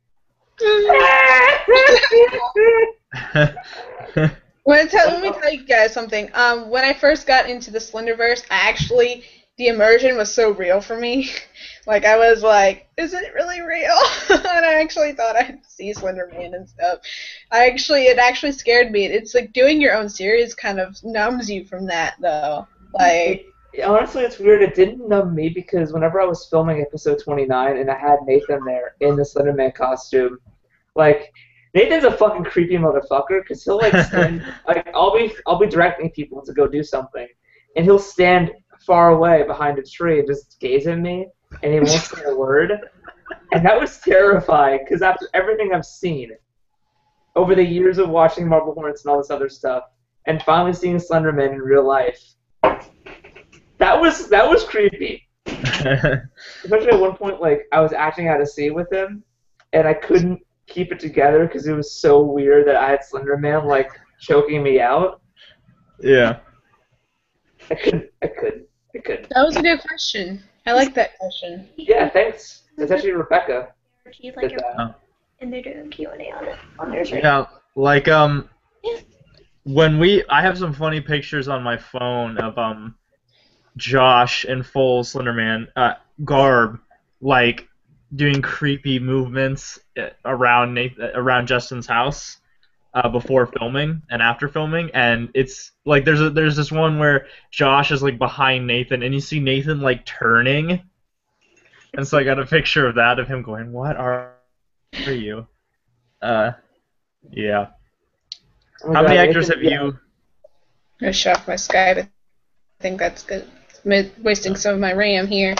Let me tell you guys something. When I first got into the Slenderverse, the immersion was so real for me. Like, I was like, is it really real? And I actually thought I'd see Slenderman and stuff. It actually scared me. It's like doing your own series kind of numbs you from that, though. Like, honestly, it's weird. It didn't numb me because whenever I was filming episode 29 and I had Nathan there in the Slenderman costume, like, Nathan's a fucking creepy motherfucker because he'll, like, stand, like, I'll be directing people to go do something, and he'll stand far away behind a tree and just gaze at me, and he won't say a word. And that was terrifying because after everything I've seen over the years of watching Marble Hornets and all this other stuff, and finally seeing Slenderman in real life, that was creepy. Especially at one point, like, I was acting out of scene with him, and I couldn't keep it together because it was so weird that I had Slender Man like choking me out. Yeah. I couldn't. That was a good question. I like that question. Yeah, thanks. It's actually Rebecca She's did like, that. and they're doing Q&A on it on theirs right Yeah, like Yeah. I have some funny pictures on my phone of Josh in full Slenderman garb, like doing creepy movements around Justin's house before filming and after filming, and it's like there's this one where Josh is like behind Nathan, and you see Nathan like turning, and so I got a picture of that of him going, "What are you?" Yeah. Oh my How many God, actors Nathan, have yeah. you? I shocked my Skype. I think that's good. Wasting some of my RAM here.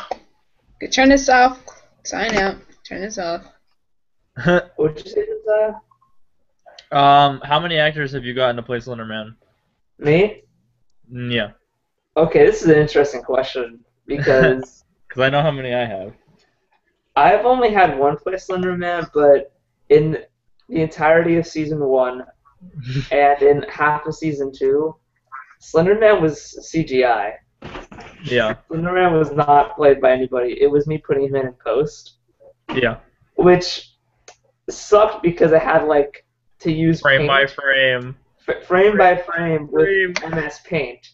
Okay, turn this off. Sign out. Turn this off. What did you say, Josiah? How many actors have you gotten to play Slenderman? Me? Yeah, Okay, this is an interesting question because because I know how many I have. I've only had one play Slender Man, but in the entirety of season 1 and in half of season 2, Slender Man was CGI. Yeah, Slender Man was not played by anybody. It was me putting him in post, yeah. which sucked because I had like to use Frame paint, by frame. frame by frame with Frame. MS Paint,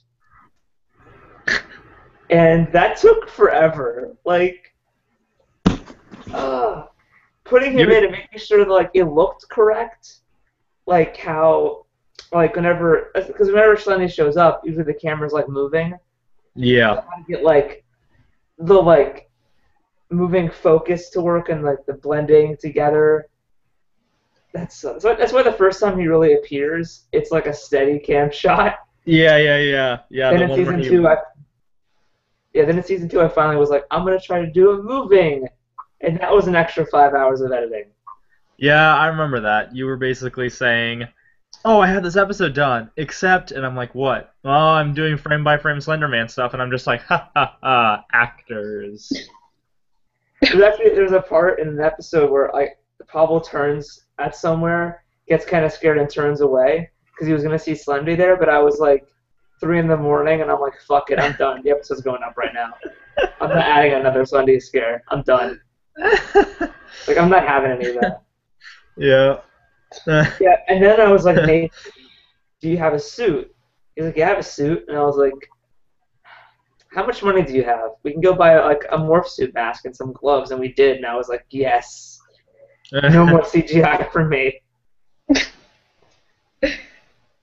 and that took forever. Like, putting him in and making sure that like it looked correct, like how, like because whenever Slendy shows up, usually the camera's like moving. Yeah, So I had to get like the like moving focus to work and like the blending together. So that's why the first time he really appears, it's like a steady cam shot. yeah. Then The in one where season he. 2, then in season 2, I finally was like, I'm gonna try to do it moving, and that was an extra 5 hours of editing. Yeah, I remember that. You were basically saying, "Oh, I had this episode done, except," and I'm like, "What?" "Oh, I'm doing frame by frame Slenderman stuff," and I'm just like, "Ha ha ha, actors." There's a part in an episode where like Pavel turns at somewhere, gets kind of scared and turns away because he was gonna see Slendy there, but I was like 3 in the morning and I'm like, fuck it, I'm done. The episode's going up right now. I'm not adding another Slendy scare. I'm done. Like I'm not having any of that. Yeah. Yeah, and then I was like, Nate, do you have a suit? He's like, yeah, I have a suit, and I was like, how much money do you have? We can go buy like a morph suit mask and some gloves, and we did, and I was like, yes. No more CGI for me.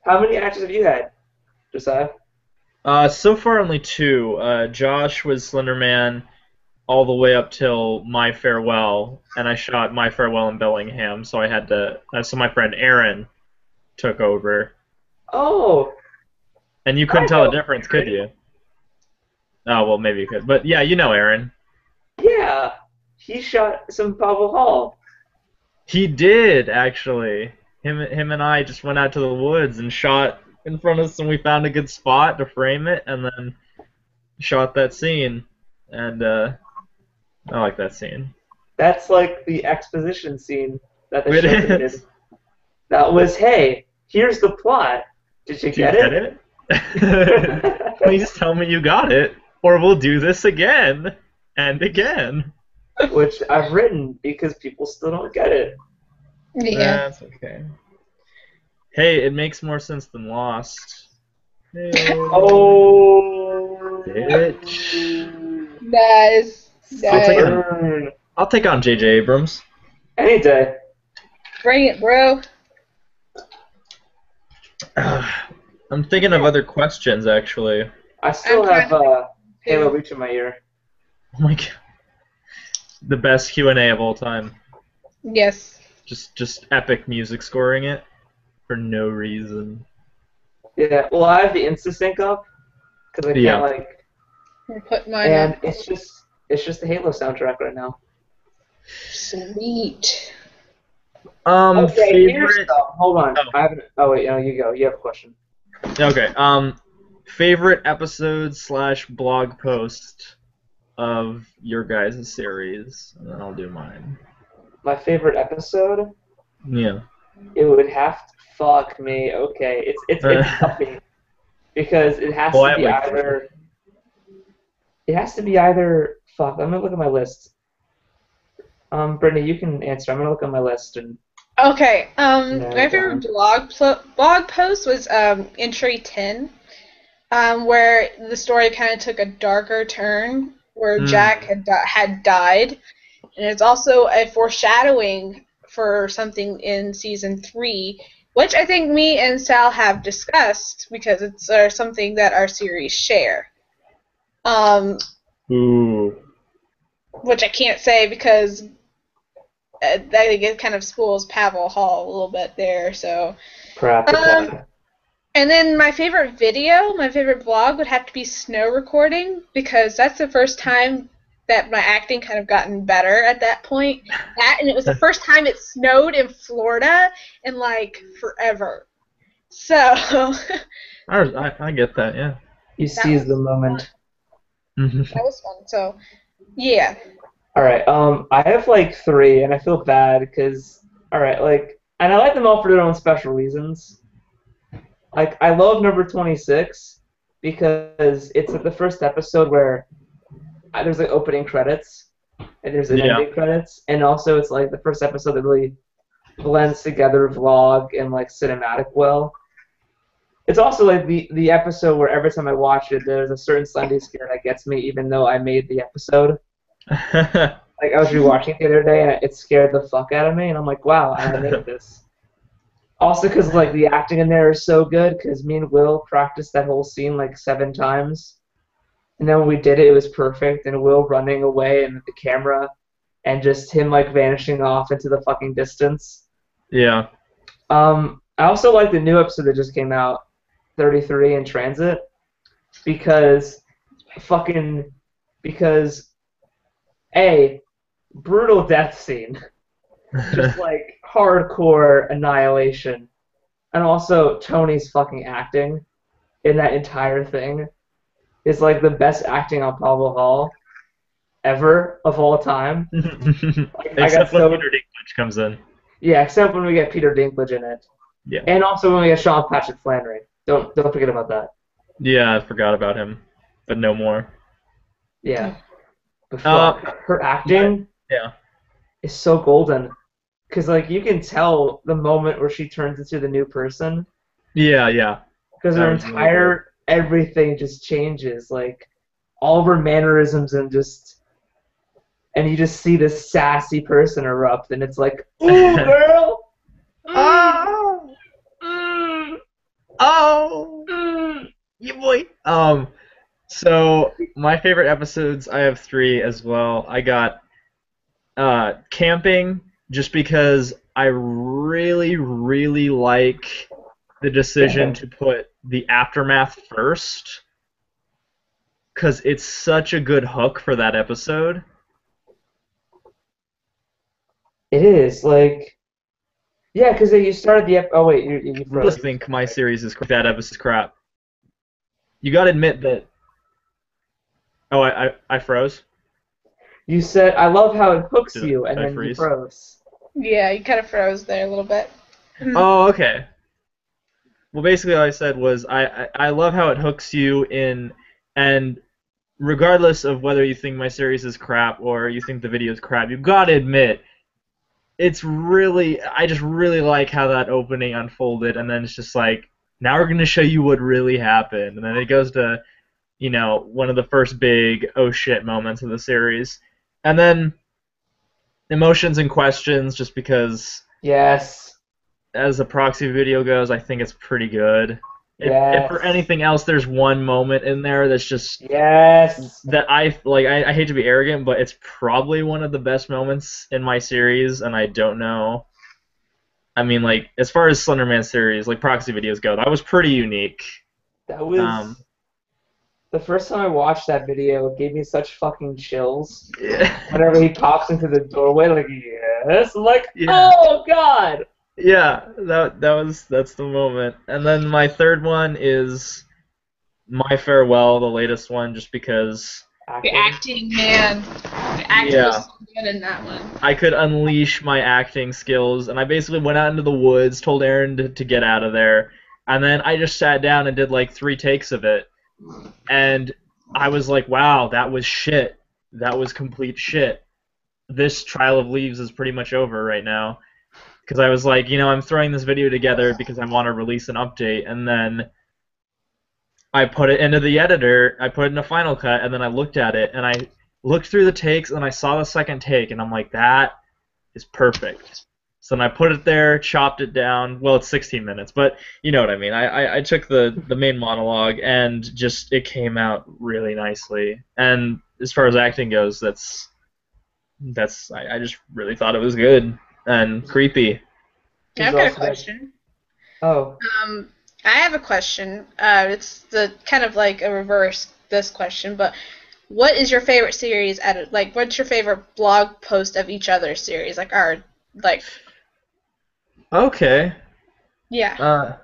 How many actors have you had, Josiah? So far only 2. Josh was Slenderman all the way up till My Farewell, and I shot My Farewell in Bellingham, so I had to. So my friend Aaron took over, Oh, and you couldn't I tell the know difference, could you? Oh well, maybe you could, but yeah, you know Aaron. yeah. He shot some Pavel Hall. He did actually. Him and I just went out to the woods and shot in front of us, and we found a good spot to frame it, and then shot that scene. And I like that scene. That's like the exposition scene that the It show needed. is. That was, hey, here's the plot. Did you Do you get get it? it? Please tell me you got it, or we'll do this again and again. Which I've written because people still don't get it. Yeah. That's okay. Hey, it makes more sense than Lost. Oh, Bitch. Nice. I'll take Nice. on. I'll take on J.J. Abrams. Any day. Bring it, bro. I'm thinking of other questions actually. I still I'm have trying Halo Reach in my ear. Oh my god. The best Q&A of all time. Yes. Just epic music scoring it for no reason. Yeah, well, I have the InstaSync up because I can't Yeah. like, I'll put mine and up. it's just the Halo soundtrack right now. Sweet. Okay, here's Favorite. stuff. Hold on. Oh. I haven't. Oh wait, no, you go. You have a question. Okay. Favorite episode / blog post of your guys' series, and then I'll do mine. My favorite episode. Yeah. It would have to fuck me. Okay, it's toughie because it has Well, I to have be like three. either. It has to be either. Fuck. I'm gonna look at my list. Brittany, you can answer. I'm gonna look at my list and Okay. narrow My it favorite down. blog post was entry 10, where the story kind of took a darker turn, where Jack had died, and it's also a foreshadowing for something in season 3, which I think me and Sal have discussed because it's something that our series share. Ooh. Which I can't say because I think it kind of spoils Pavel Hall a little bit there. So, Crap. and then my favorite video, my favorite vlog would have to be snow recording because that's the first time that my acting kind of gotten better at that point. And it was the first time it snowed in Florida in like forever. So I get that, yeah. You that seize the was moment. fun. That was fun. So yeah. All right. I have like three, and I feel bad because all right, like, and I like them all for their own special reasons. Like, I love number 26 because it's like the first episode where there's like opening credits and there's an Yeah. ending credits, and also it's like the first episode that really blends together vlog and like cinematic well. It's also like the episode where every time I watch it, there's a certain Sunday scare that gets me, even though I made the episode. Like, I was rewatching it the other day, and it scared the fuck out of me, and I'm like, wow, I made this. Also, because like the acting in there is so good, because me and Will practiced that whole scene like 7 times, and then when we did it, it was perfect. And Will running away and the camera, and just him like vanishing off into the fucking distance. Yeah. I also like the new episode that just came out, 33 in Transit, because fucking because a brutal death scene, just like hardcore annihilation, and also Tony's fucking acting in that entire thing is like the best acting on Pavel Hall ever of all time. Like, I got Except when so Peter Dinklage comes in. yeah, except when we get Peter Dinklage in it, Yeah. and also when we get Sean Patrick Flannery. Don't forget about that. Yeah, I forgot about him. But no more. Yeah, but fuck, her acting Yeah. is so golden. Because, like, you can tell the moment where she turns into the new person. Yeah, yeah. Because That her was really entire everything just changes. Like, all of her mannerisms and just. And you just see this sassy person erupt, and it's like, ooh, girl! Oh! Oh! Yeah, boy! So, my favorite episodes, I have 3 as well. I got camping, just because I really, really like the decision to put the aftermath first, because it's such a good hook for that episode. It is, like. Yeah, because you started the oh, wait, you I froze. think my series is that episode's crap. You gotta admit that. Oh, I froze. You said, I love how it hooks Did you, and I then you freeze? froze. Yeah, you kind of froze there a little bit. Oh, okay. Well, basically, all I said was I love how it hooks you in, and regardless of whether you think my series is crap or you think the video is crap, you've got to admit it's really I just really like how that opening unfolded, and then it's just like now we're gonna show you what really happened, and then it goes to one of the first big oh shit moments of the series, and then emotions and questions, just because Yes. as a proxy video goes, I think it's pretty good. If for Yes. anything else, there's one moment in there that's just Yes. that I like. I hate to be arrogant, but it's probably one of the best moments in my series, and I don't know. I mean, like as far as Slenderman series, like proxy videos go, that was pretty unique. That was the first time I watched that video. It gave me such fucking chills. Yeah. Whenever he pops into the doorway, like yes, I'm like Yeah. oh god. Yeah, that's the moment. And then my third one is My Farewell, the latest one, just because The acting, man. The acting was so good in that one. I could unleash my acting skills, and I basically went out into the woods, told Aaron to get out of there, and then I just sat down and did like 3 takes of it, and I was like, wow, that was shit. That was complete shit. This Trial of Leaves is pretty much over right now. Because I was like, I'm throwing this video together because I want to release an update, and then I put it into the editor, I put it in a Final Cut, and then I looked at it, and I looked through the takes, and I saw the second take, and I'm like, that is perfect. So then I put it there, chopped it down. Well, it's 16 minutes, but you know what I mean. I took the main monologue, and just it came out really nicely. And as far as acting goes, I just really thought it was good and creepy. I've got a question. Oh. I have a question. It's the kind of like a reverse this question, but what is your favorite series? What's your favorite blog post of each other's series? Okay. Yeah.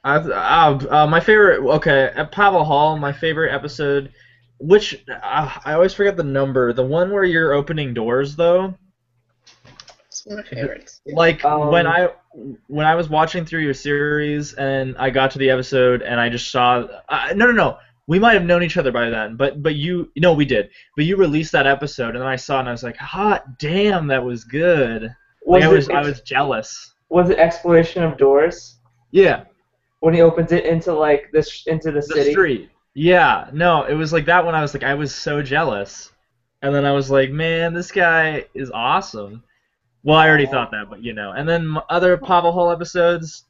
My favorite. Okay, at Pavel Hall, my favorite episode, which I always forget the number. The one where you're opening doors, though. It's one of my favorites. Like when I was watching through your series and I got to the episode and I just saw. No. We might have known each other by then, but we did. But you released that episode and then I saw it and I was like, hot damn, that was good. I was jealous. Was it Exploration of Doors? Yeah. When he opens it into the city. The street. Yeah. No, it was like that one. I was like, I was so jealous, and then I was like, man, this guy is awesome. Well, I already thought that, but And then other Pavel Hall episodes.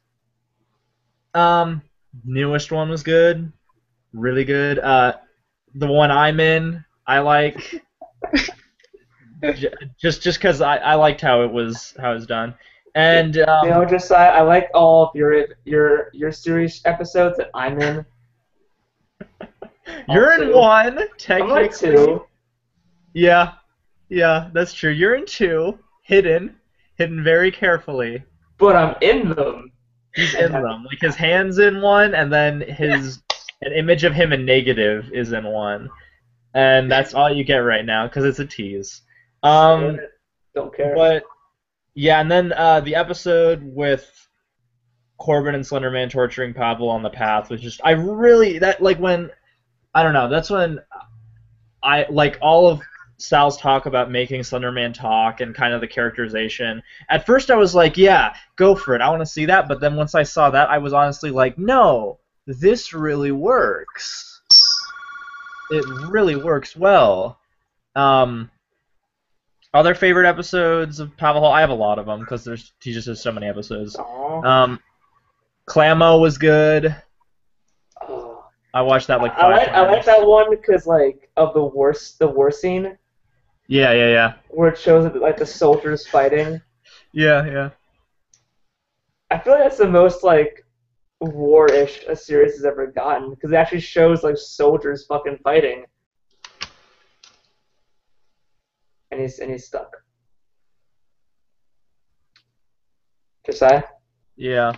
Newest one was good, really good. The one I'm in, I like. just because I liked how it was done, and Josiah, I like all of your series episodes that I'm in. You're in one, technically. I'm in 2. Yeah, that's true. You're in 2. Hidden very carefully. But I'm in them. He's in them. Like his hand's in one, and then an image of him in negative is in one, and that's all you get right now because it's a tease. Don't care. But yeah, and then the episode with Corbin and Slenderman torturing Pavel on the path was just that's when I like all of Sal's talk about making Slenderman talk and kind of the characterization. At first I was like, yeah, go for it. I want to see that. But then once I saw that, I was honestly like, no, this really works. It really works well. Other favorite episodes of Pavel Hall? I have a lot of them because he just has so many episodes. Clamo was good. I watched that like 5 times. I like that one because of the war scene. Yeah. Where it shows the soldiers fighting. Yeah. I feel like that's the most war-ish a series has ever gotten because it actually shows soldiers fucking fighting. And he's stuck. Josiah? Yeah.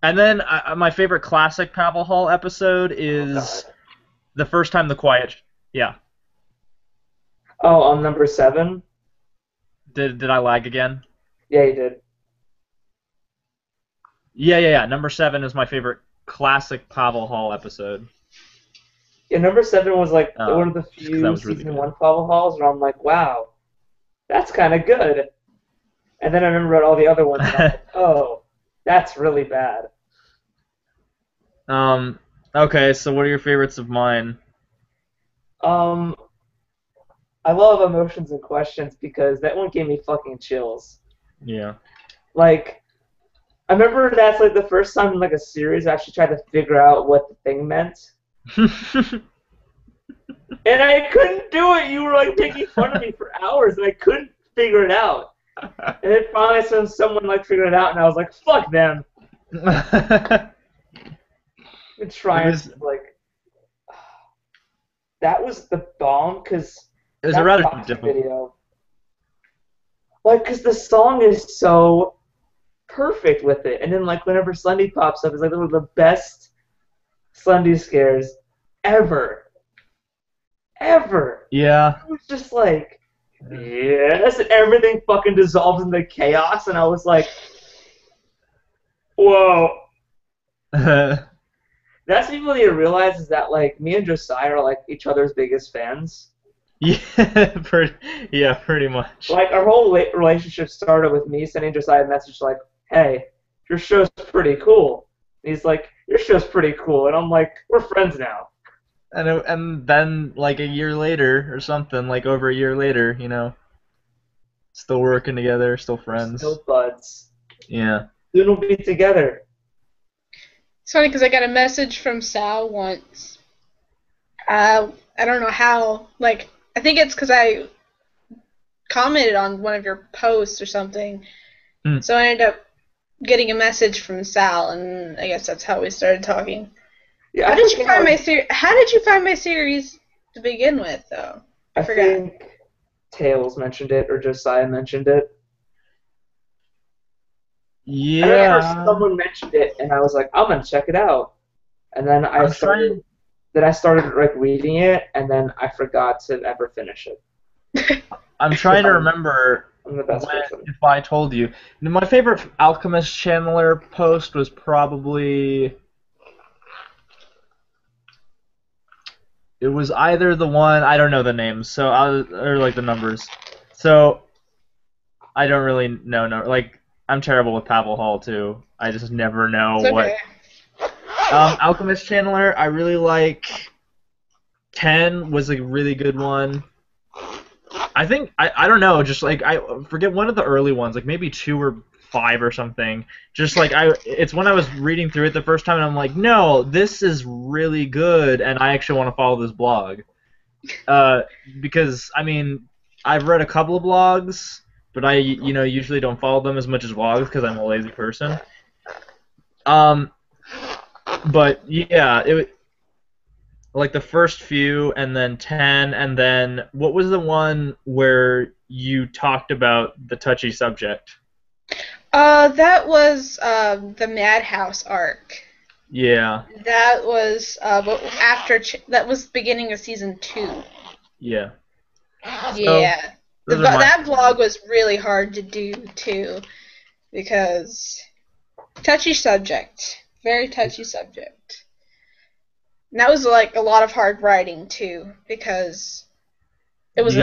And then my favorite classic Pavel Hall episode is the first time the quiet. Yeah. Oh, on number 7. Did I lag again? Yeah, you did. Yeah. Number 7 is my favorite classic Pavel Hall episode. Yeah, number 7 was one of the few really season 1 Pavel Halls where I'm like, wow, that's kind of good. And then I remember all the other ones. And I'm like, oh, that's really bad. Okay, so what are your favorites of mine? I love Emotions and Questions because that one gave me fucking chills. Yeah. I remember that's the first time in a series I actually tried to figure out what the thing meant. And I couldn't do it. You were making fun of me for hours and I couldn't figure it out. And then finally someone figured it out and I was like, fuck them. And trying that was the bomb because it was a rather difficult video. Because the song is so perfect with it, and then whenever Slendy pops up, it's one of the best Slendy scares ever. ever. Yeah. It was just like, yes, and everything fucking dissolves into chaos, and I was like, whoa. That's what you realize is that like me and Josiah are like each other's biggest fans. Pretty much. Like our whole relationship started with me sending Josiah a message like, "Hey, your show's pretty cool." And he's like, "Your show's pretty cool," and I'm like, "We're friends now." And then like a year later or something, like over a year later, still working together, still friends. Still buds. Yeah. Soon we'll be together. It's funny because I got a message from Sal once. I don't know how. Like, I think it's because I commented on one of your posts or something. So I ended up getting a message from Sal, and I guess that's how we started talking. Yeah, How did you find my series? How did you find my series to begin with, though? I forgot. think Tails mentioned it or Josiah mentioned it. I remember someone mentioned it, and I was like, I'm gonna check it out. And then I started like reading it, and then I forgot to ever finish it. I'm trying to remember I'm the best person. if I told you. My favorite Alchemist channeler post was probably... It was either the one... I don't know the names, or like the numbers. So, I don't really know. Like, I'm terrible with Pavel Hall, too. I just never know what... Alchemist channeler, I really like... 10 was a really good one. I think, I don't know, just like, I forget one of the early ones, like maybe 2 or 5 or something. Just like, it's when I was reading through it the first time, and I'm like, no, this is really good, and I actually want to follow this blog. Because, I mean, I've read a couple of blogs, but I, usually don't follow them as much as vlogs because I'm a lazy person. But, yeah, like the first few, and then 10, and then what was the one where you talked about the touchy subject? That was the Madhouse arc. Yeah. That was that was beginning of season 2. Yeah. Yeah. That vlog was really hard to do too, because touchy subject, very touchy subject. And that was like a lot of hard writing too, because it was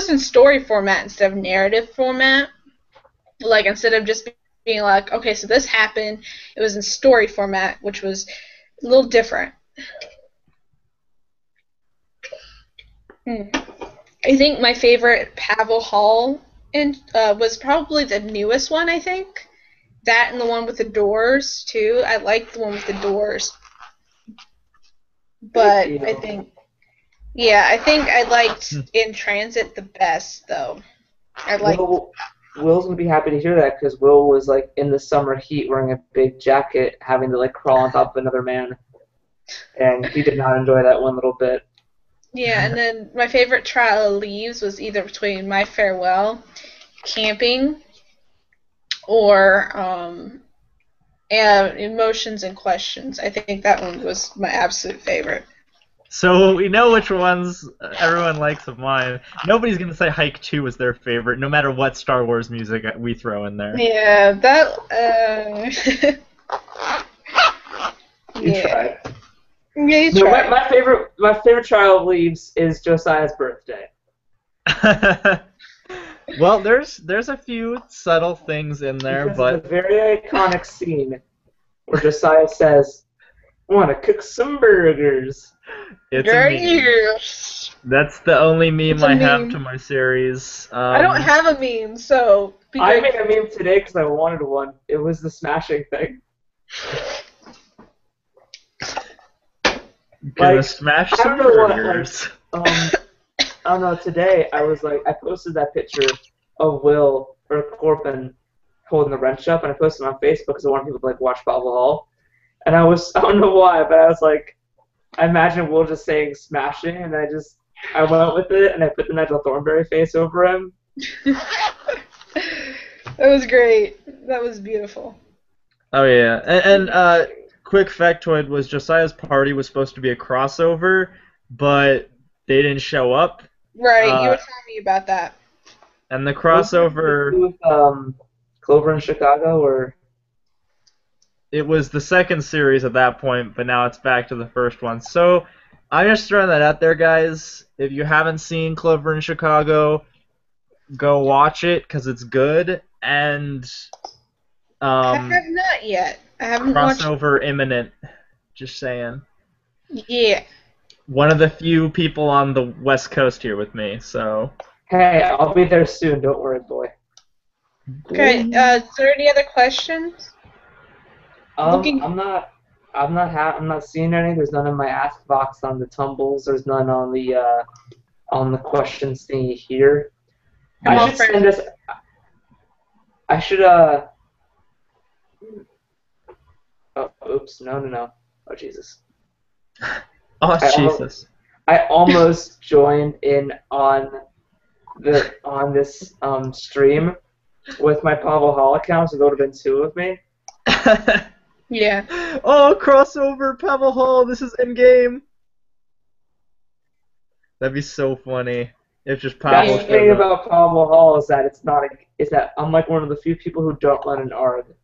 in story format instead of narrative format. Like, instead of just being like, okay, so this happened, it was in story format, which was a little different. I think my favorite Pavel Hall was probably the newest one, I think. That and the one with the doors, too. I liked the one with the doors. But I think I liked In Transit the best, though. Will's gonna be happy to hear that, because Will was like in the summer heat wearing a big jacket, having to like crawl on top of another man, and he did not enjoy that one little bit. Yeah, and then my favorite Trial of Leaves was either between My Farewell, Camping, or Emotions and Questions. I think that one was my absolute favorite. So we know which ones everyone likes of mine. Nobody's going to say Hike 2 was their favorite, no matter what Star Wars music we throw in there. Yeah, that... You tried. Yeah, you tried. My favorite Trial of Leaves is Josiah's birthday. Well, there's a few subtle things in there, but the very iconic scene where Josiah says, "I want to cook some burgers." It's a meme. That's the only meme I have to my series. I don't have a meme, so... I made a meme today because I wanted one. It was the smashing thing. Gonna smash some burgers. I don't know, today I was like, I posted that picture of Will, or Corbin, holding the wrench up, and I posted it on Facebook because I wanted people to like watch Pavel Hall. And I don't know why, but I was like, I imagine Will just saying smashing, and I went with it, and I put the Nigel Thornberry face over him. That was great. That was beautiful. Oh yeah, and quick factoid was Josiah's party was supposed to be a crossover, but they didn't show up. Right, you Uh, were telling me about that. And the crossover, With Clover in Chicago, or it was the second series at that point, but now it's back to the first one. So I'm just throwing that out there, guys. If you haven't seen Clover in Chicago, go watch it because it's good. And I have not yet. I haven't watched. crossover imminent. Just saying. Yeah. One of the few people on the West Coast here with me, so. hey, I'll be there soon. Don't worry, boy. Okay. Is there any other questions? Looking- I'm not seeing any. There's none in my ask box on the tumbles. There's none on the questions thingy here. I'm I all should for send it. us. I should Oh, oops! No! Oh Jesus! Oh, I Jesus. I almost joined in on this stream with my Pavel Hall account, so there would have been two of me. Yeah. Oh, crossover, Pavel Hall, this is in-game. That'd be so funny if just Pavel That's the thing showed up. about Pavel Hall is that is that I'm like one of the few people who don't run an ARG at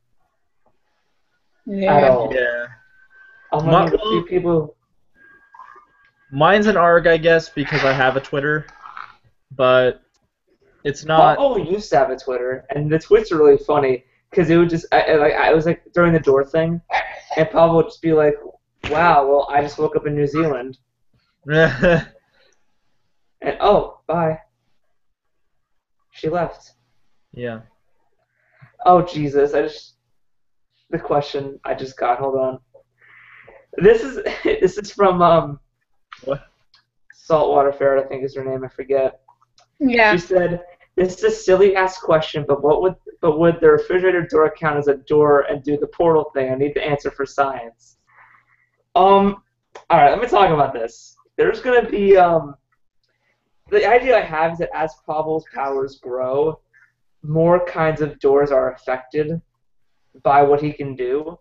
Yeah. all. Yeah. I'm one of the few Well, people. mine's an ARG, I guess, because I have a Twitter, but it's not. Pavel used to have a Twitter, and the tweets are really funny because it would just I was like during the door thing, and Pavel would just be like, "Wow, well I just woke up in New Zealand." And oh, bye. She left. Yeah. Oh Jesus! The question I just got. Hold on. This is from What? Saltwater Ferret, I think is her name. I forget. Yeah. She said, "This is a silly ass question, but would the refrigerator door count as a door and do the portal thing? I need the answer for science." All right, let me talk about this. There's gonna be the idea I have is that as Pavel's powers grow, more kinds of doors are affected by what he can do.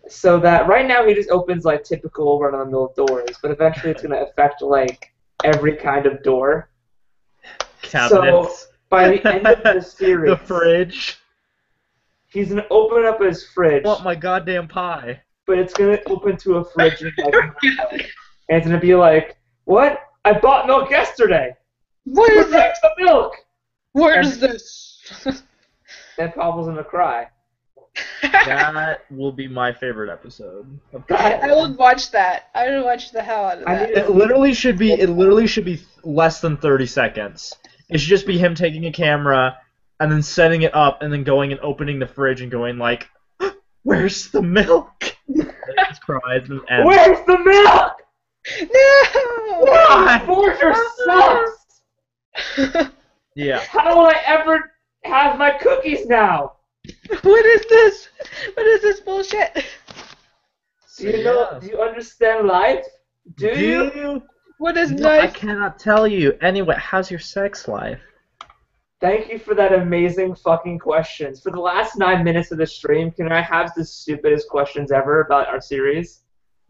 So that right now he just opens like typical run-of-the-mill doors, but eventually it's going to affect like every kind of door. Cabinets. So by the end of the series, The fridge. he's going to open up his fridge, I want my goddamn pie. but it's going to open to a fridge in, like, and it's going to be like, "What? I bought milk yesterday. What is Where's that? the milk?" What is this? Then Pavel's going to cry. That will be my favorite episode. I would watch that. I would watch the hell out of I that. need- It literally should be less than 30 seconds. It should just be him taking a camera and then setting it up and then going and opening the fridge and going like, "Where's the milk?" And he just cries and ends. Where's the milk? No! Why? Borger sucks! Yeah. How will I ever have my cookies now? What is this? What is this bullshit? Do you know? Yeah. Do you understand life? Do you? you? What is No, I life? cannot tell you. Anyway, how's your sex life? Thank you for that amazing fucking questions. For the last 9 minutes of the stream, can I have the stupidest questions ever about our series?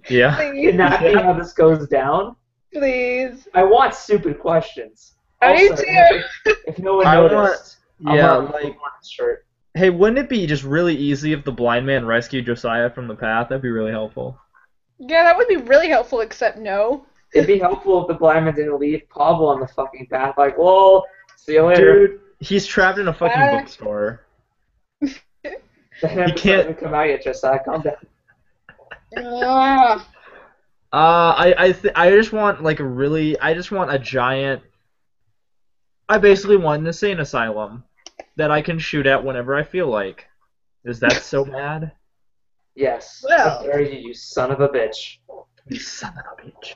Yeah. Can that be how this goes down? Please. I want stupid questions. I do Also, too. if no one I want- noticed, I'm Yeah, wearing a like, Warren shirt. hey, wouldn't it be just really easy if the blind man rescued Josiah from the path? That'd be really helpful. Yeah, that would be really helpful, except no. It'd be helpful if the blind man didn't leave Pavel on the fucking path. Like, well, see you later. Dude, he's trapped in a fucking Bye. bookstore. The episode can't- hasn't come out yet, Josiah. Calm down. Ah. I just want like I just want a giant. I basically want an insane asylum that I can shoot at whenever I feel like. Is that so bad? Yes. Well. How dare you, you son of a bitch. You son of a bitch.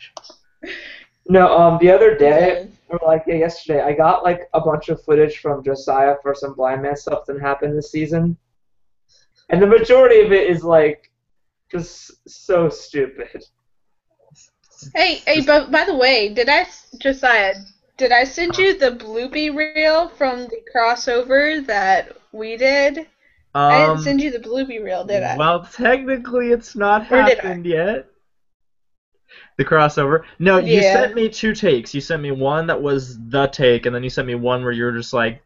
No, the other day, or like yesterday, I got like a bunch of footage from Josiah for some blind man stuff that happened this season, and the majority of it is like just so stupid. Hey, but by the way, Josiah, did I send you the bloopy reel from the crossover that we did? I didn't send you the bloopy reel, did I? Well, technically, it's not Or did I? happened yet. The crossover. No, you Yeah. sent me 2 takes. You sent me one that was the take, and then you sent me one where you were just like,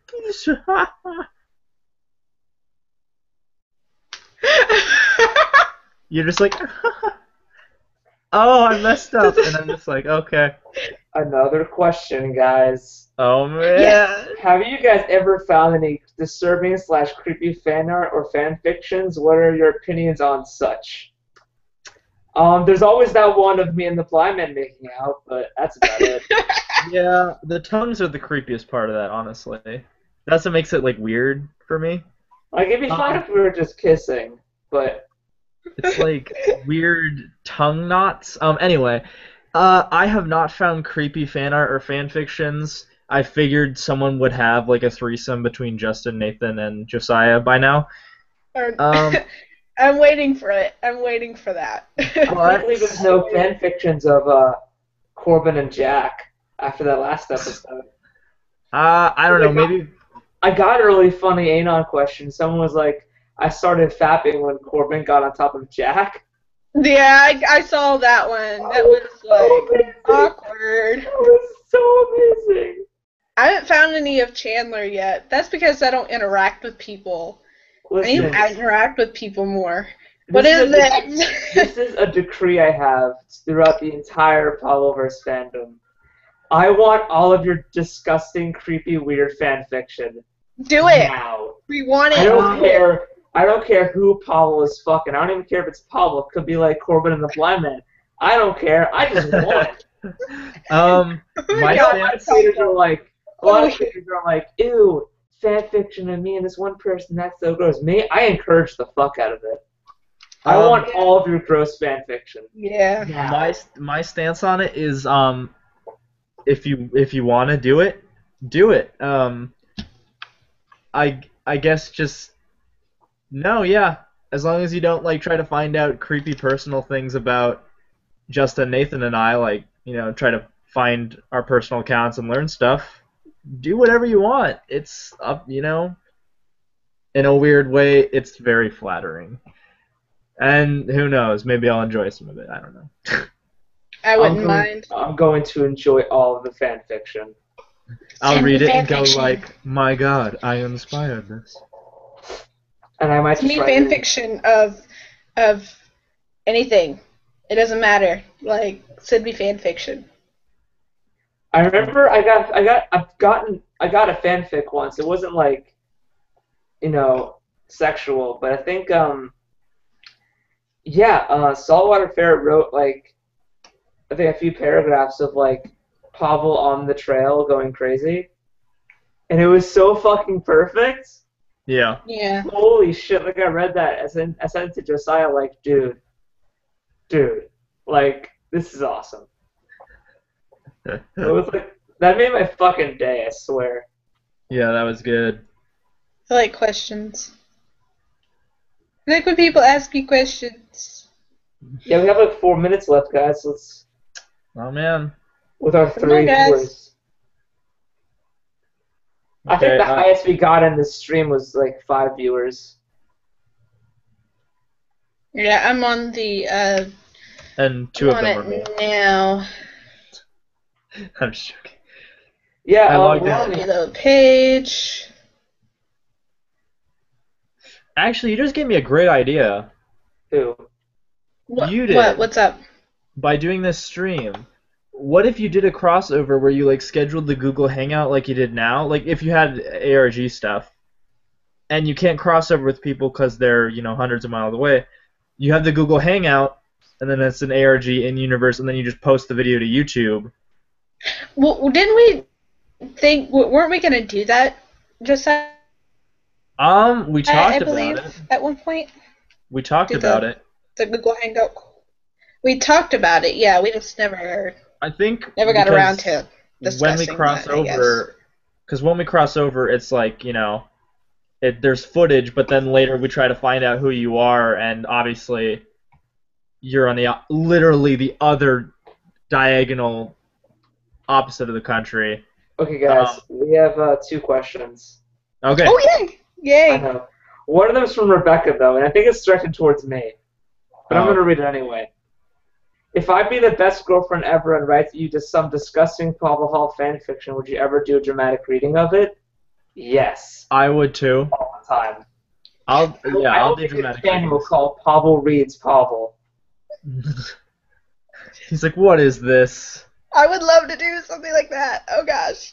you're just like, oh, I messed up, and I'm just like, okay. Another question, guys. Oh man. Yes. Have you guys ever found any disturbing / creepy fan art or fan fictions? What are your opinions on such? There's always that one of me and the blind man making out, but that's about it. Yeah, the tongues are the creepiest part of that, honestly. That's what makes it like weird for me. Like, it'd be fine if we were just kissing, but It's like weird tongue knots. Anyway, I have not found creepy fan art or fan fictions. I figured someone would have like a threesome between Justin, Nathan, and Josiah by now. Um, I'm waiting for it. I'm waiting for that. I can't believe there's no fan fictions of Corbin and Jack after that last episode. I don't know, maybe. I got a really funny Anon question. Someone was like, I started fapping when Corbin got on top of Jack. Yeah, I saw that one. That was like awkward. That was so amazing. I haven't found any of Chandler yet. That's because I don't interact with people. I need Listen, to interact with people more. What is this? This is a decree I have throughout the entire Pavelverse fandom. I want all of your disgusting, creepy, weird fan fiction. Do it. Now. We want it. I don't care. I don't care who Pavel is fucking. I don't even care if it's Pavel. It could be like Corbin and the Blind Man. I don't care. I just want it. My A lot of stance. creators are like, ew, fan fiction of me and this one person. That's so gross. Me, I encourage the fuck out of it. I want all of your gross fan fiction. Yeah. Now. My stance on it is if you want to do it, do it. I guess just no, yeah. As long as you don't like try to find out creepy personal things about Justin, Nathan, and I, like, you know, try to find our personal accounts and learn stuff. Do whatever you want. It's up, you know. In a weird way, it's very flattering. And who knows? Maybe I'll enjoy some of it. I don't know. I wouldn't mind. I'm going to enjoy all of the fan fiction. I'll read it and go like, my God, I inspired this. And I might To just me, write fan it. fiction of anything. It doesn't matter. Like, should be fan fiction. I remember I got a fanfic once. It wasn't like, you know, sexual, but I think Saltwater Ferret wrote like I think a few paragraphs of like Pavel on the trail going crazy, and it was so fucking perfect. Yeah. Yeah. Holy shit! Like I read that, I sent it to Josiah. Like, dude, like this is awesome. It was like that made my fucking day. I swear. Yeah, that was good. I like questions. I like when people ask me questions. Yeah, we have like 4 minutes left, guys. Let's Oh man. with our Come on, 3 guys. viewers. I think Okay, the highest we got in this stream was like 5 viewers. Yeah, I'm on the and 2 I'm of on them were me. it now. I'm just joking. Yeah, I logged we're in. on The page. Actually, you just gave me a great idea. Who? You did. What? What's up? By doing this stream. What if you did a crossover where you like scheduled the Google Hangout like you did now? Like if you had ARG stuff, and you can't cross over with people because they're, you know, hundreds of miles away. You have the Google Hangout, and then it's an ARG in universe, and then you just post the video to YouTube. Well, didn't we think? Weren't we gonna do that? Just We talked I about believe it. at one point. We talked Do about the- it. The Google Hangout. We talked about it. Yeah, we just never I think got because around to when discussing we cross that, I guess. over, because when we cross over, it's like, you know, there's footage, but then later we try to find out who you are, and obviously you're on the literally the other diagonal opposite of the country. Okay, guys, we have 2 questions. Okay. Oh yay! Yay! I know. One of them is from Rebecca, though, and I think it's directed towards me. But I'm Oh. going to read it anyway. If I'd be the best girlfriend ever and write you just some disgusting Pavel Hall fanfiction, would you ever do a dramatic reading of it? Yes. I would too. All the time. I'll I'll do make a dramatic channel readings. called Pavel Reads Pavel. He's like, what is this? I would love to do something like that. Oh gosh.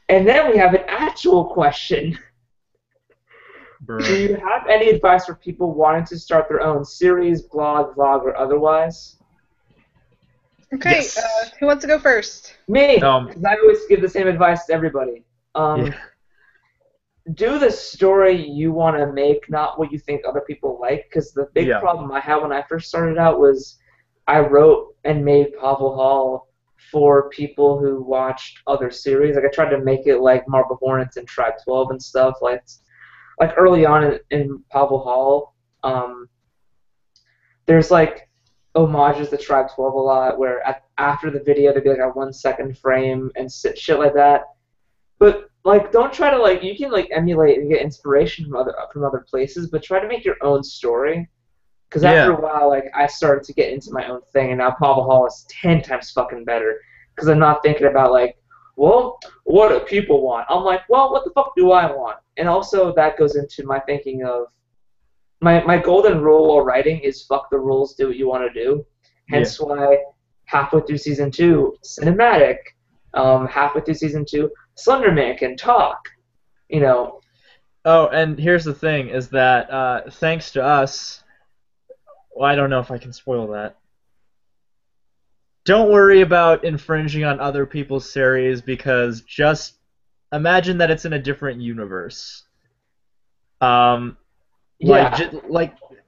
And then we have an actual question. Bruh. Do you have any advice for people wanting to start their own series, blog, vlog, or otherwise? Okay, Yes. Um, who wants to go first? Me, because I always give the same advice to everybody. Yeah. Do the story you want to make, not what you think other people like. Because the big Yeah. problem I had when I first started out was I wrote and made Pavel Hall for people who watched other series. Like I tried to make it like Marble Hornets and Tribe 12 and stuff. Like early on in Pavel Hall, there's like homages to Tribe 12 a lot, where after the video there'd be like a 1 second frame and shit like that. But like, don't try to like, you can like emulate and get inspiration from other places, but try to make your own story. Because after a while, like I started to get into my own thing, and now Pavel Hall is 10 times fucking better. Because I'm not thinking about like, well, what do people want? I'm like, well, what the fuck do I want? And also that goes into my thinking of my golden rule while writing is fuck the rules, do what you want to do. Hence why halfway through season 2, cinematic. Halfway through season 2, Slenderman can talk. You know. Oh, and here's the thing: is that thanks to us, well, I don't know if I can spoil that. Don't worry about infringing on other people's series, because just imagine that it's in a different universe. Like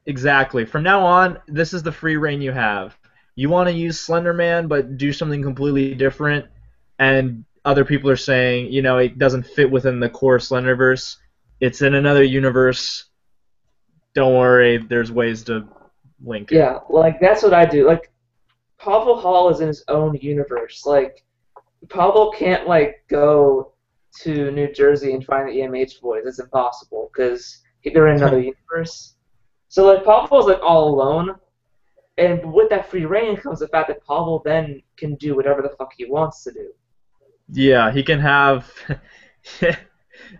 exactly. From now on, this is the free reign you have. You want to use Slenderman, but do something completely different, and other people are saying, you know, it doesn't fit within the core Slenderverse. It's in another universe. Don't worry, there's ways to link it. Yeah, like that's what I do. Like Pavel Hall is in his own universe. Like Pavel can't like go to New Jersey and find the EMH boys. It's impossible because they're in another universe. So like Pavel's like all alone, and with that free reign comes the fact that Pavel then can do whatever the fuck he wants to do. Yeah, he can have.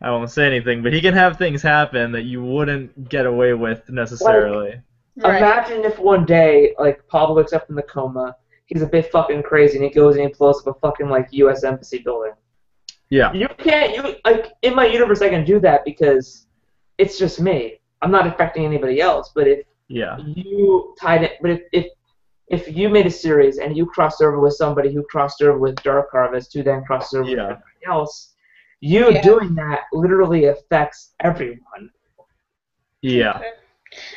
I won't say anything, but he can have things happen that you wouldn't get away with necessarily. Right. Imagine if one day, like, Pavel wakes up in the coma, he's a bit fucking crazy, and he goes and he blows up a fucking, like, U.S. Embassy building. Yeah. Like, in my universe I can do that because it's just me. I'm not affecting anybody else, but if you tied it, but if you made a series and you crossed over with somebody who crossed over with Dark Harvest, who then crossed over with everybody else, doing that literally affects everyone. Yeah.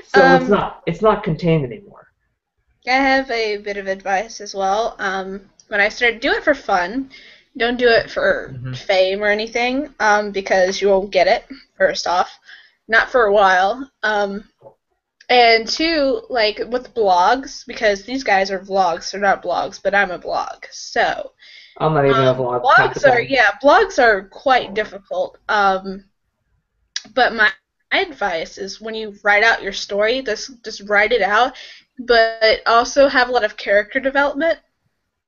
So it's not contained anymore. I have a bit of advice as well. When I started, do it for fun. Don't do it for fame or anything, because you won't get it, first off. Not for a while. And two, like, with blogs, because these guys are vlogs, they're not blogs, but I'm a blog, so... I'm not even a vlog. Blogs are quite difficult. But my advice is when you write out your story, just write it out, but also have a lot of character development.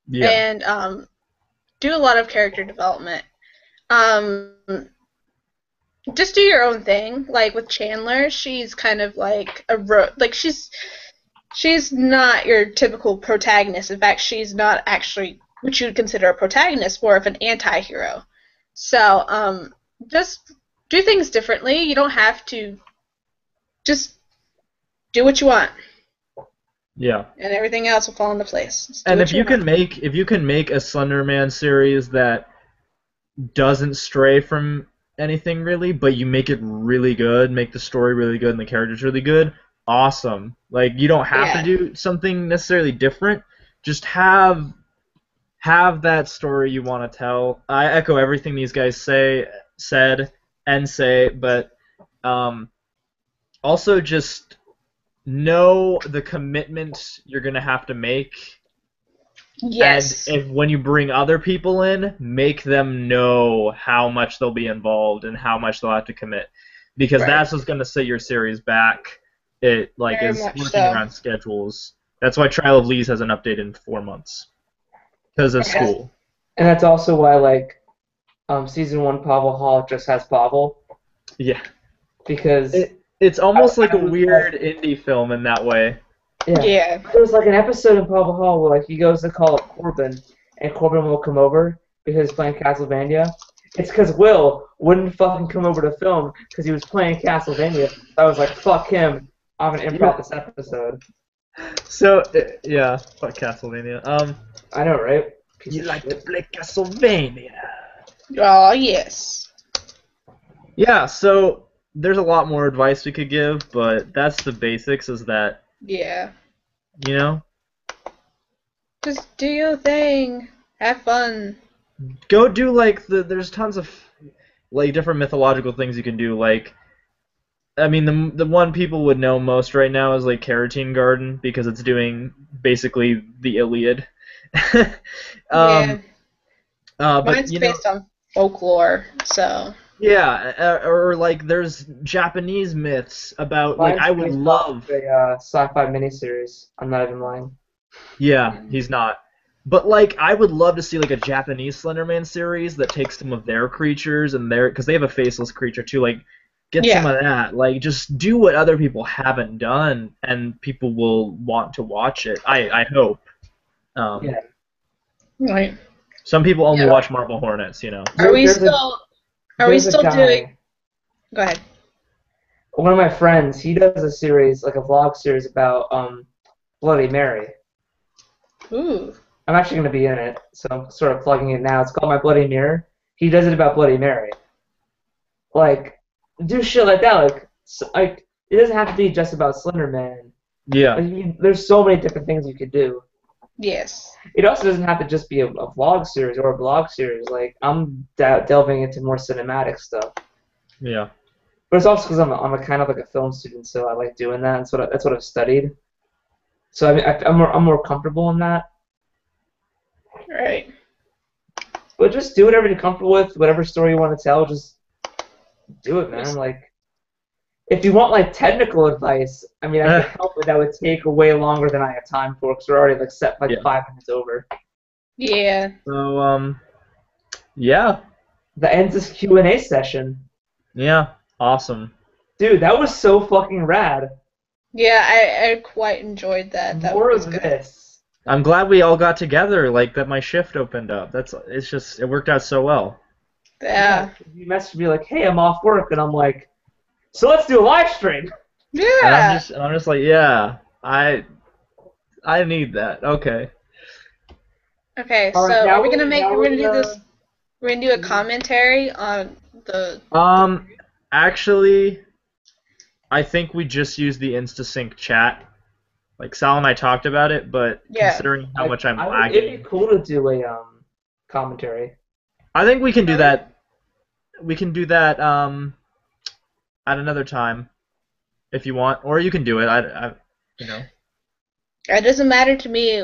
Yeah. And do a lot of character development. Just do your own thing. Like with Chandler, she's kind of like she's not your typical protagonist. In fact, she's not actually what you would consider a protagonist, more of an anti-hero. So, just do things differently. You don't have to. Just do what you want. Yeah. And everything else will fall into place. And if you can make a Slenderman series that doesn't stray from anything really, but you make it really good, make the story really good and the characters really good, awesome. Like, you don't have to do something necessarily different. Just have that story you want to tell. I echo everything these guys said, but also just know the commitment you're going to have to make. Yes. And when you bring other people in, make them know how much they'll be involved and how much they'll have to commit. Because that's what's going to set your series back. It is working around schedules. That's why Trial of Lees hasn't updated in 4 months. Because of school. And that's also why, like, season 1 Pavel Hall just has Pavel. Yeah. Because It's almost like a weird indie film in that way. Yeah. There was like an episode in Pavel Hall where like he goes to call up Corbin, and Corbin will come over because he's playing Castlevania. It's because Will wouldn't fucking come over to film because he was playing Castlevania. So I was like, fuck him. I'm gonna improv this episode. So yeah, fuck Castlevania. I know, right? You like to play Castlevania? Oh yes. Yeah. So there's a lot more advice we could give, but that's the basics. Is that Yeah. you know? Just do your thing. Have fun. Go do like there's tons of like different mythological things you can do. Like, I mean, the one people would know most right now is like Carotene Garden because it's doing basically the Iliad. Yeah. But Mine's based on folklore, so. yeah, or like there's Japanese myths about like I would love a sci-fi miniseries. I'm not even lying. Yeah, he's not. But like, I would love to see like a Japanese Slenderman series that takes some of their creatures and because they have a faceless creature too. Like, get some of that. Like, just do what other people haven't done, and people will want to watch it. I hope. Yeah. Right. Some people only watch Marble Hornets, you know. Are we still doing? Go ahead. One of my friends, he does a series, like a vlog series about Bloody Mary. Ooh. I'm actually going to be in it, so I'm sort of plugging it now. It's called My Bloody Mirror. He does it about Bloody Mary. Like, do shit like that. Like it doesn't have to be just about Slender Man. Yeah. Like, there's so many different things you could do. Yes. It also doesn't have to just be a vlog series or a blog series. Like, I'm delving into more cinematic stuff. Yeah. But it's also because I'm a kind of like a film student, so I like doing that. And that's what I've studied. So I mean, I'm more comfortable in that. Right. But just do whatever you're comfortable with, whatever story you want to tell. Just do it, man. Like, if you want like technical advice, I mean, I can help, but that would take way longer than I have time for because we're already like set like 5 minutes over. Yeah. So yeah. That ends this Q&A session. Yeah. Awesome. Dude, that was so fucking rad. Yeah, I quite enjoyed that. That More was of good. this. I'm glad we all got together. Like that, my shift opened up. It worked out so well. Yeah. You messaged me like, "Hey, I'm off work," and I'm like, "So let's do a live stream." Yeah. And I'm just like, yeah, I need that. Okay. Okay, All so right, are we gonna do this? We're gonna do a commentary on the. Actually, I think we just used the InstaSync chat. Like Sal and I talked about it, but considering how much I'm lagging, it'd be cool to do a commentary. I think we can do that. We can do that at another time, if you want, or you can do it. I you know. It doesn't matter to me. I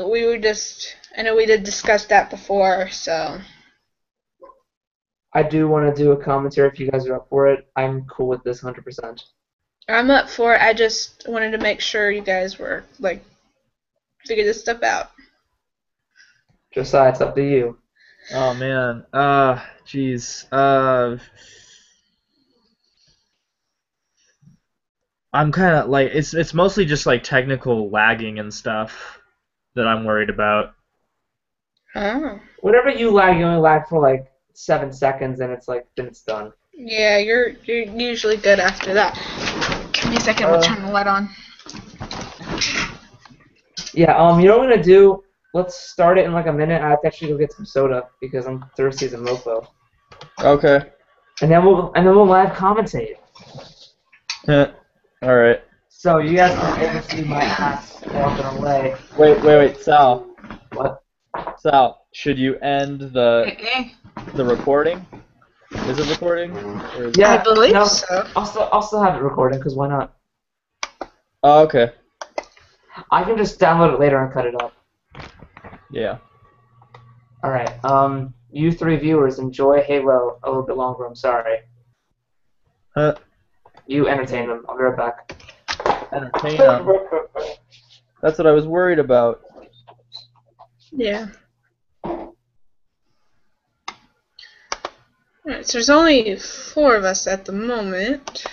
know we did discuss that before, so. I do want to do a commentary if you guys are up for it. I'm cool with this 100%. I'm up for it. I just wanted to make sure you guys were, like, figure this stuff out. Josiah, it's up to you. Oh, man. Jeez. I'm kind of, like, it's mostly just, like, technical lagging and stuff that I'm worried about. Oh. Whenever you only lag for, like, 7 seconds, and then it's done. Yeah, you're usually good after that. Give me a second, we'll turn the light on. Yeah, you know what I'm gonna do? Let's start it in like a minute. I have to actually go get some soda because I'm thirsty as a mofo. Okay. And then we'll live commentate. All right. So you guys can oversee my ass walking away. Wait, Sal. What? Sal, should you end the recording? Is it recording? Or is Yeah, I believe no, so. I'll still have it recording because why not? Oh, okay. I can just download it later and cut it up. Yeah. All right. You 3 viewers enjoy Halo a little bit longer. I'm sorry. Huh. You entertain them. I'll be right back. Entertain them. That's what I was worried about. Yeah. Alright, so there's only 4 of us at the moment.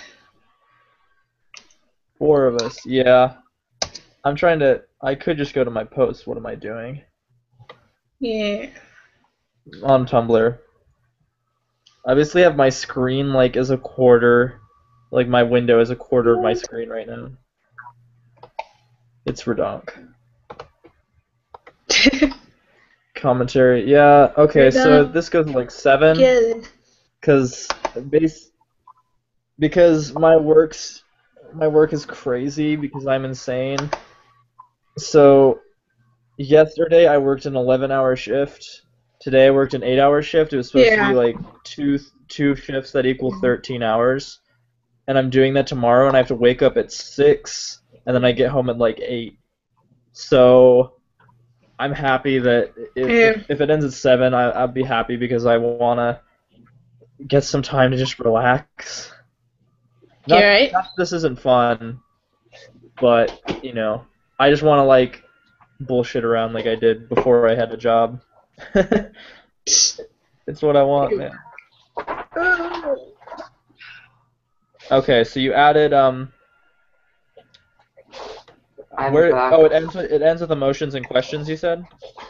4 of us, yeah. I'm trying to. I could just go to my post. What am I doing? Yeah. On Tumblr. I basically have my screen like as a quarter. Like my window is a quarter of my screen right now. It's redonk. Commentary. Yeah, okay, so Redonk. this goes to like 7. Good. Because my work is crazy because I'm insane. So yesterday I worked an 11-hour shift. Today I worked an 8-hour shift. It was supposed to be like two shifts that equal 13 hours. And I'm doing that tomorrow and I have to wake up at 6 and then I get home at like 8. So I'm happy that if it ends at 7, I'll be happy because I want to get some time to just relax. Not that this isn't fun, but, you know, I just want to, like, bullshit around like I did before I had a job. It's what I want, man. Okay, so you added, where? back. Oh, it ends with emotions and questions, you said?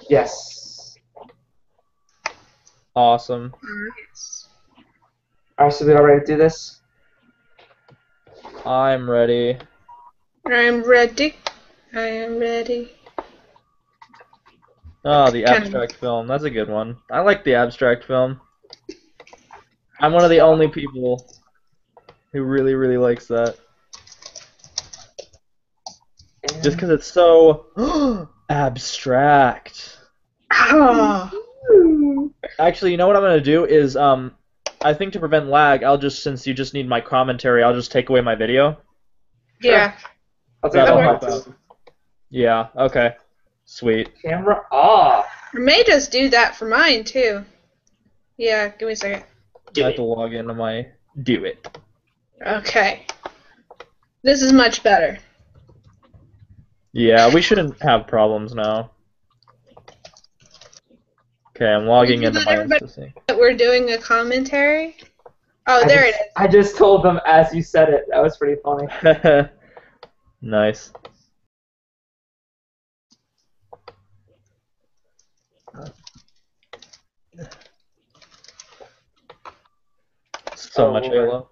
Yes. Awesome. Alright, so we all ready to do this? I'm ready. I'm ready. I am ready. Oh, the abstract film. That's a good one. I like the abstract film. I'm one of the only people who really, really likes that. Just because it's so abstract. Actually, you know what I'm going to do is, I think to prevent lag, since you just need my commentary, I'll just take away my video. Yeah. That'll help out. Yeah, okay. Sweet. Camera off. I may just do that for mine, too. Yeah, give me a second. I have to log into my do it. Okay. This is much better. Yeah, we shouldn't have problems now. Okay, I'm logging into my Insta-sync. We're doing a commentary? Oh, there it is. I just told them as you said it. That was pretty funny. Nice. So much Halo.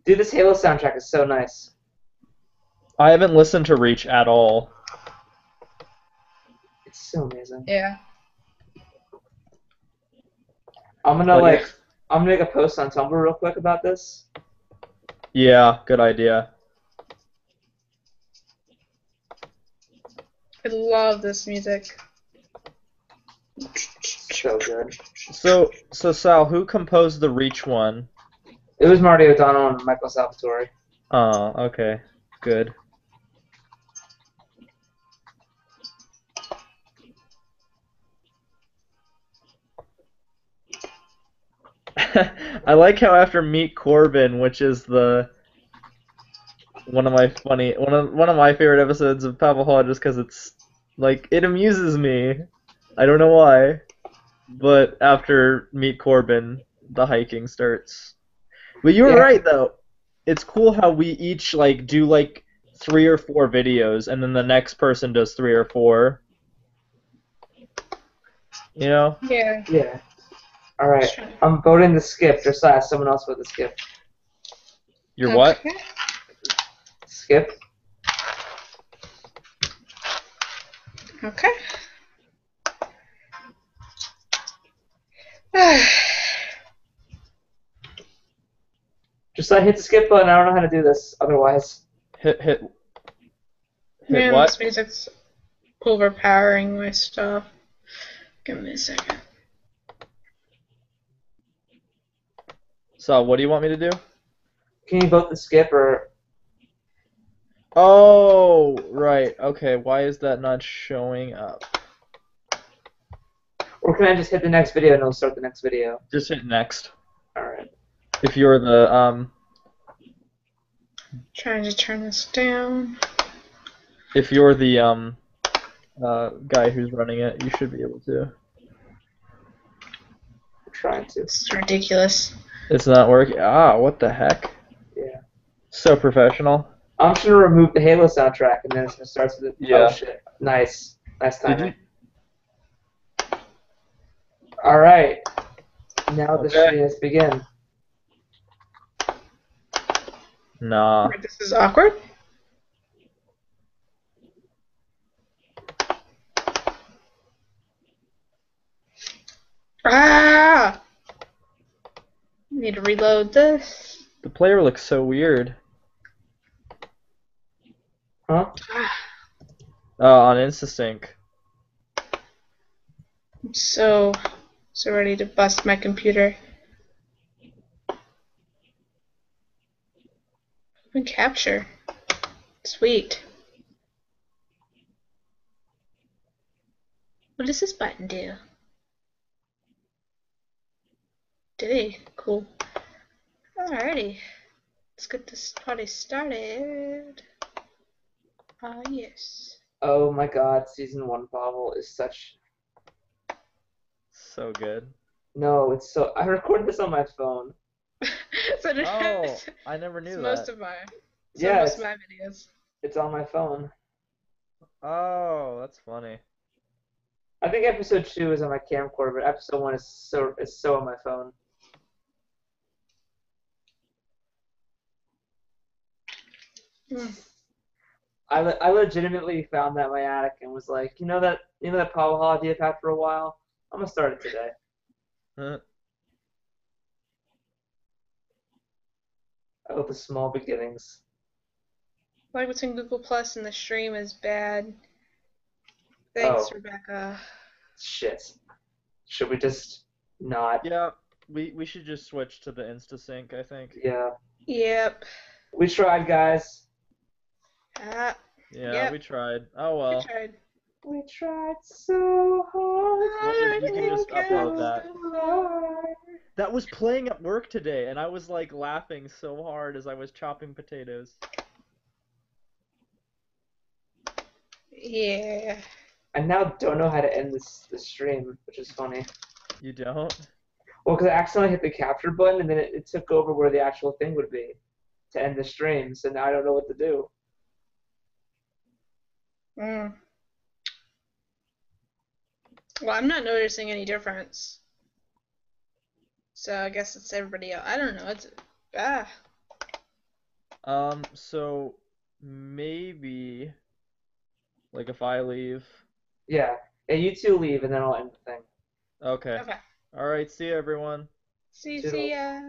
Dude, this Halo soundtrack is so nice. I haven't listened to Reach at all. It's so amazing. Yeah. I'm gonna make a post on Tumblr real quick about this. Yeah, good idea. I love this music. So good. So Sal, who composed the Reach one? It was Marty O'Donnell and Michael Salvatore. Oh, okay. Good. I like how after Meet Corbin, which is one of my favorite episodes of Pavel Hall, just because it's like it amuses me. I don't know why, but after Meet Corbin, the hiking starts. But you were right though. It's cool how we each like do like 3 or 4 videos, and then the next person does 3 or 4. You know? Yeah. Yeah. All right. I'm voting to skip. Just ask someone else vote to skip. You're what? Skip. Okay. Just hit the skip button. I don't know how to do this otherwise. Hit Man, what? this music's overpowering my stuff. Give me a second. So, what do you want me to do? Can you vote the skip or? Oh, right. Okay, why is that not showing up? Or can I just hit the next video and it'll start the next video? Just hit next. Alright. If you're the, Trying to turn this down. If you're the guy who's running it, you should be able to. I'm trying to. It's ridiculous. It's not working. Ah, what the heck? Yeah. So professional. I'm just gonna remove the Halo soundtrack and then it's gonna start with the. Yeah. Oh shit! Nice, nice Did timing. you? All right. Now the Okay. stream has begun. Nah. This is awkward. Ah! Need to reload this. The player looks so weird. Huh? On InstaSync. I'm so ready to bust my computer. Open capture. Sweet. What does this button do? Did cool. Alrighty. Let's get this party started. Yes. Oh my God! Season 1 Pavel is such. So good. No, it's so. I recorded this on my phone. So did Oh, I never it's knew most that. of my Yeah, most of my videos. It's on my phone. Oh, that's funny. I think episode 2 is on my camcorder, but episode 1 is so on my phone. I legitimately found that in my attic and was like, you know that Pavel hobby I've had for a while? I'm gonna start it today. Huh. I love the small beginnings. Like between Google Plus and the stream is bad. Thanks, Oh. Rebecca. Shit. Should we just not? Yeah, we should just switch to the InstaSync, I think. Yeah. Yep. We tried, guys. Yeah, Yep. we tried. Oh We well. tried. We tried so hard. You can just upload that. Hard. That was playing at work today, and I was like laughing so hard as I was chopping potatoes. Yeah. I now don't know how to end the stream, which is funny. You don't? Well, because I accidentally hit the capture button, and then it took over where the actual thing would be to end the stream. So now I don't know what to do. Well, I'm not noticing any difference. So I guess it's everybody else. I don't know. It's So maybe like if I leave. Yeah. And you two leave, and then I'll end the thing. Okay. Okay. All right. See you, everyone. See Toodles. ya.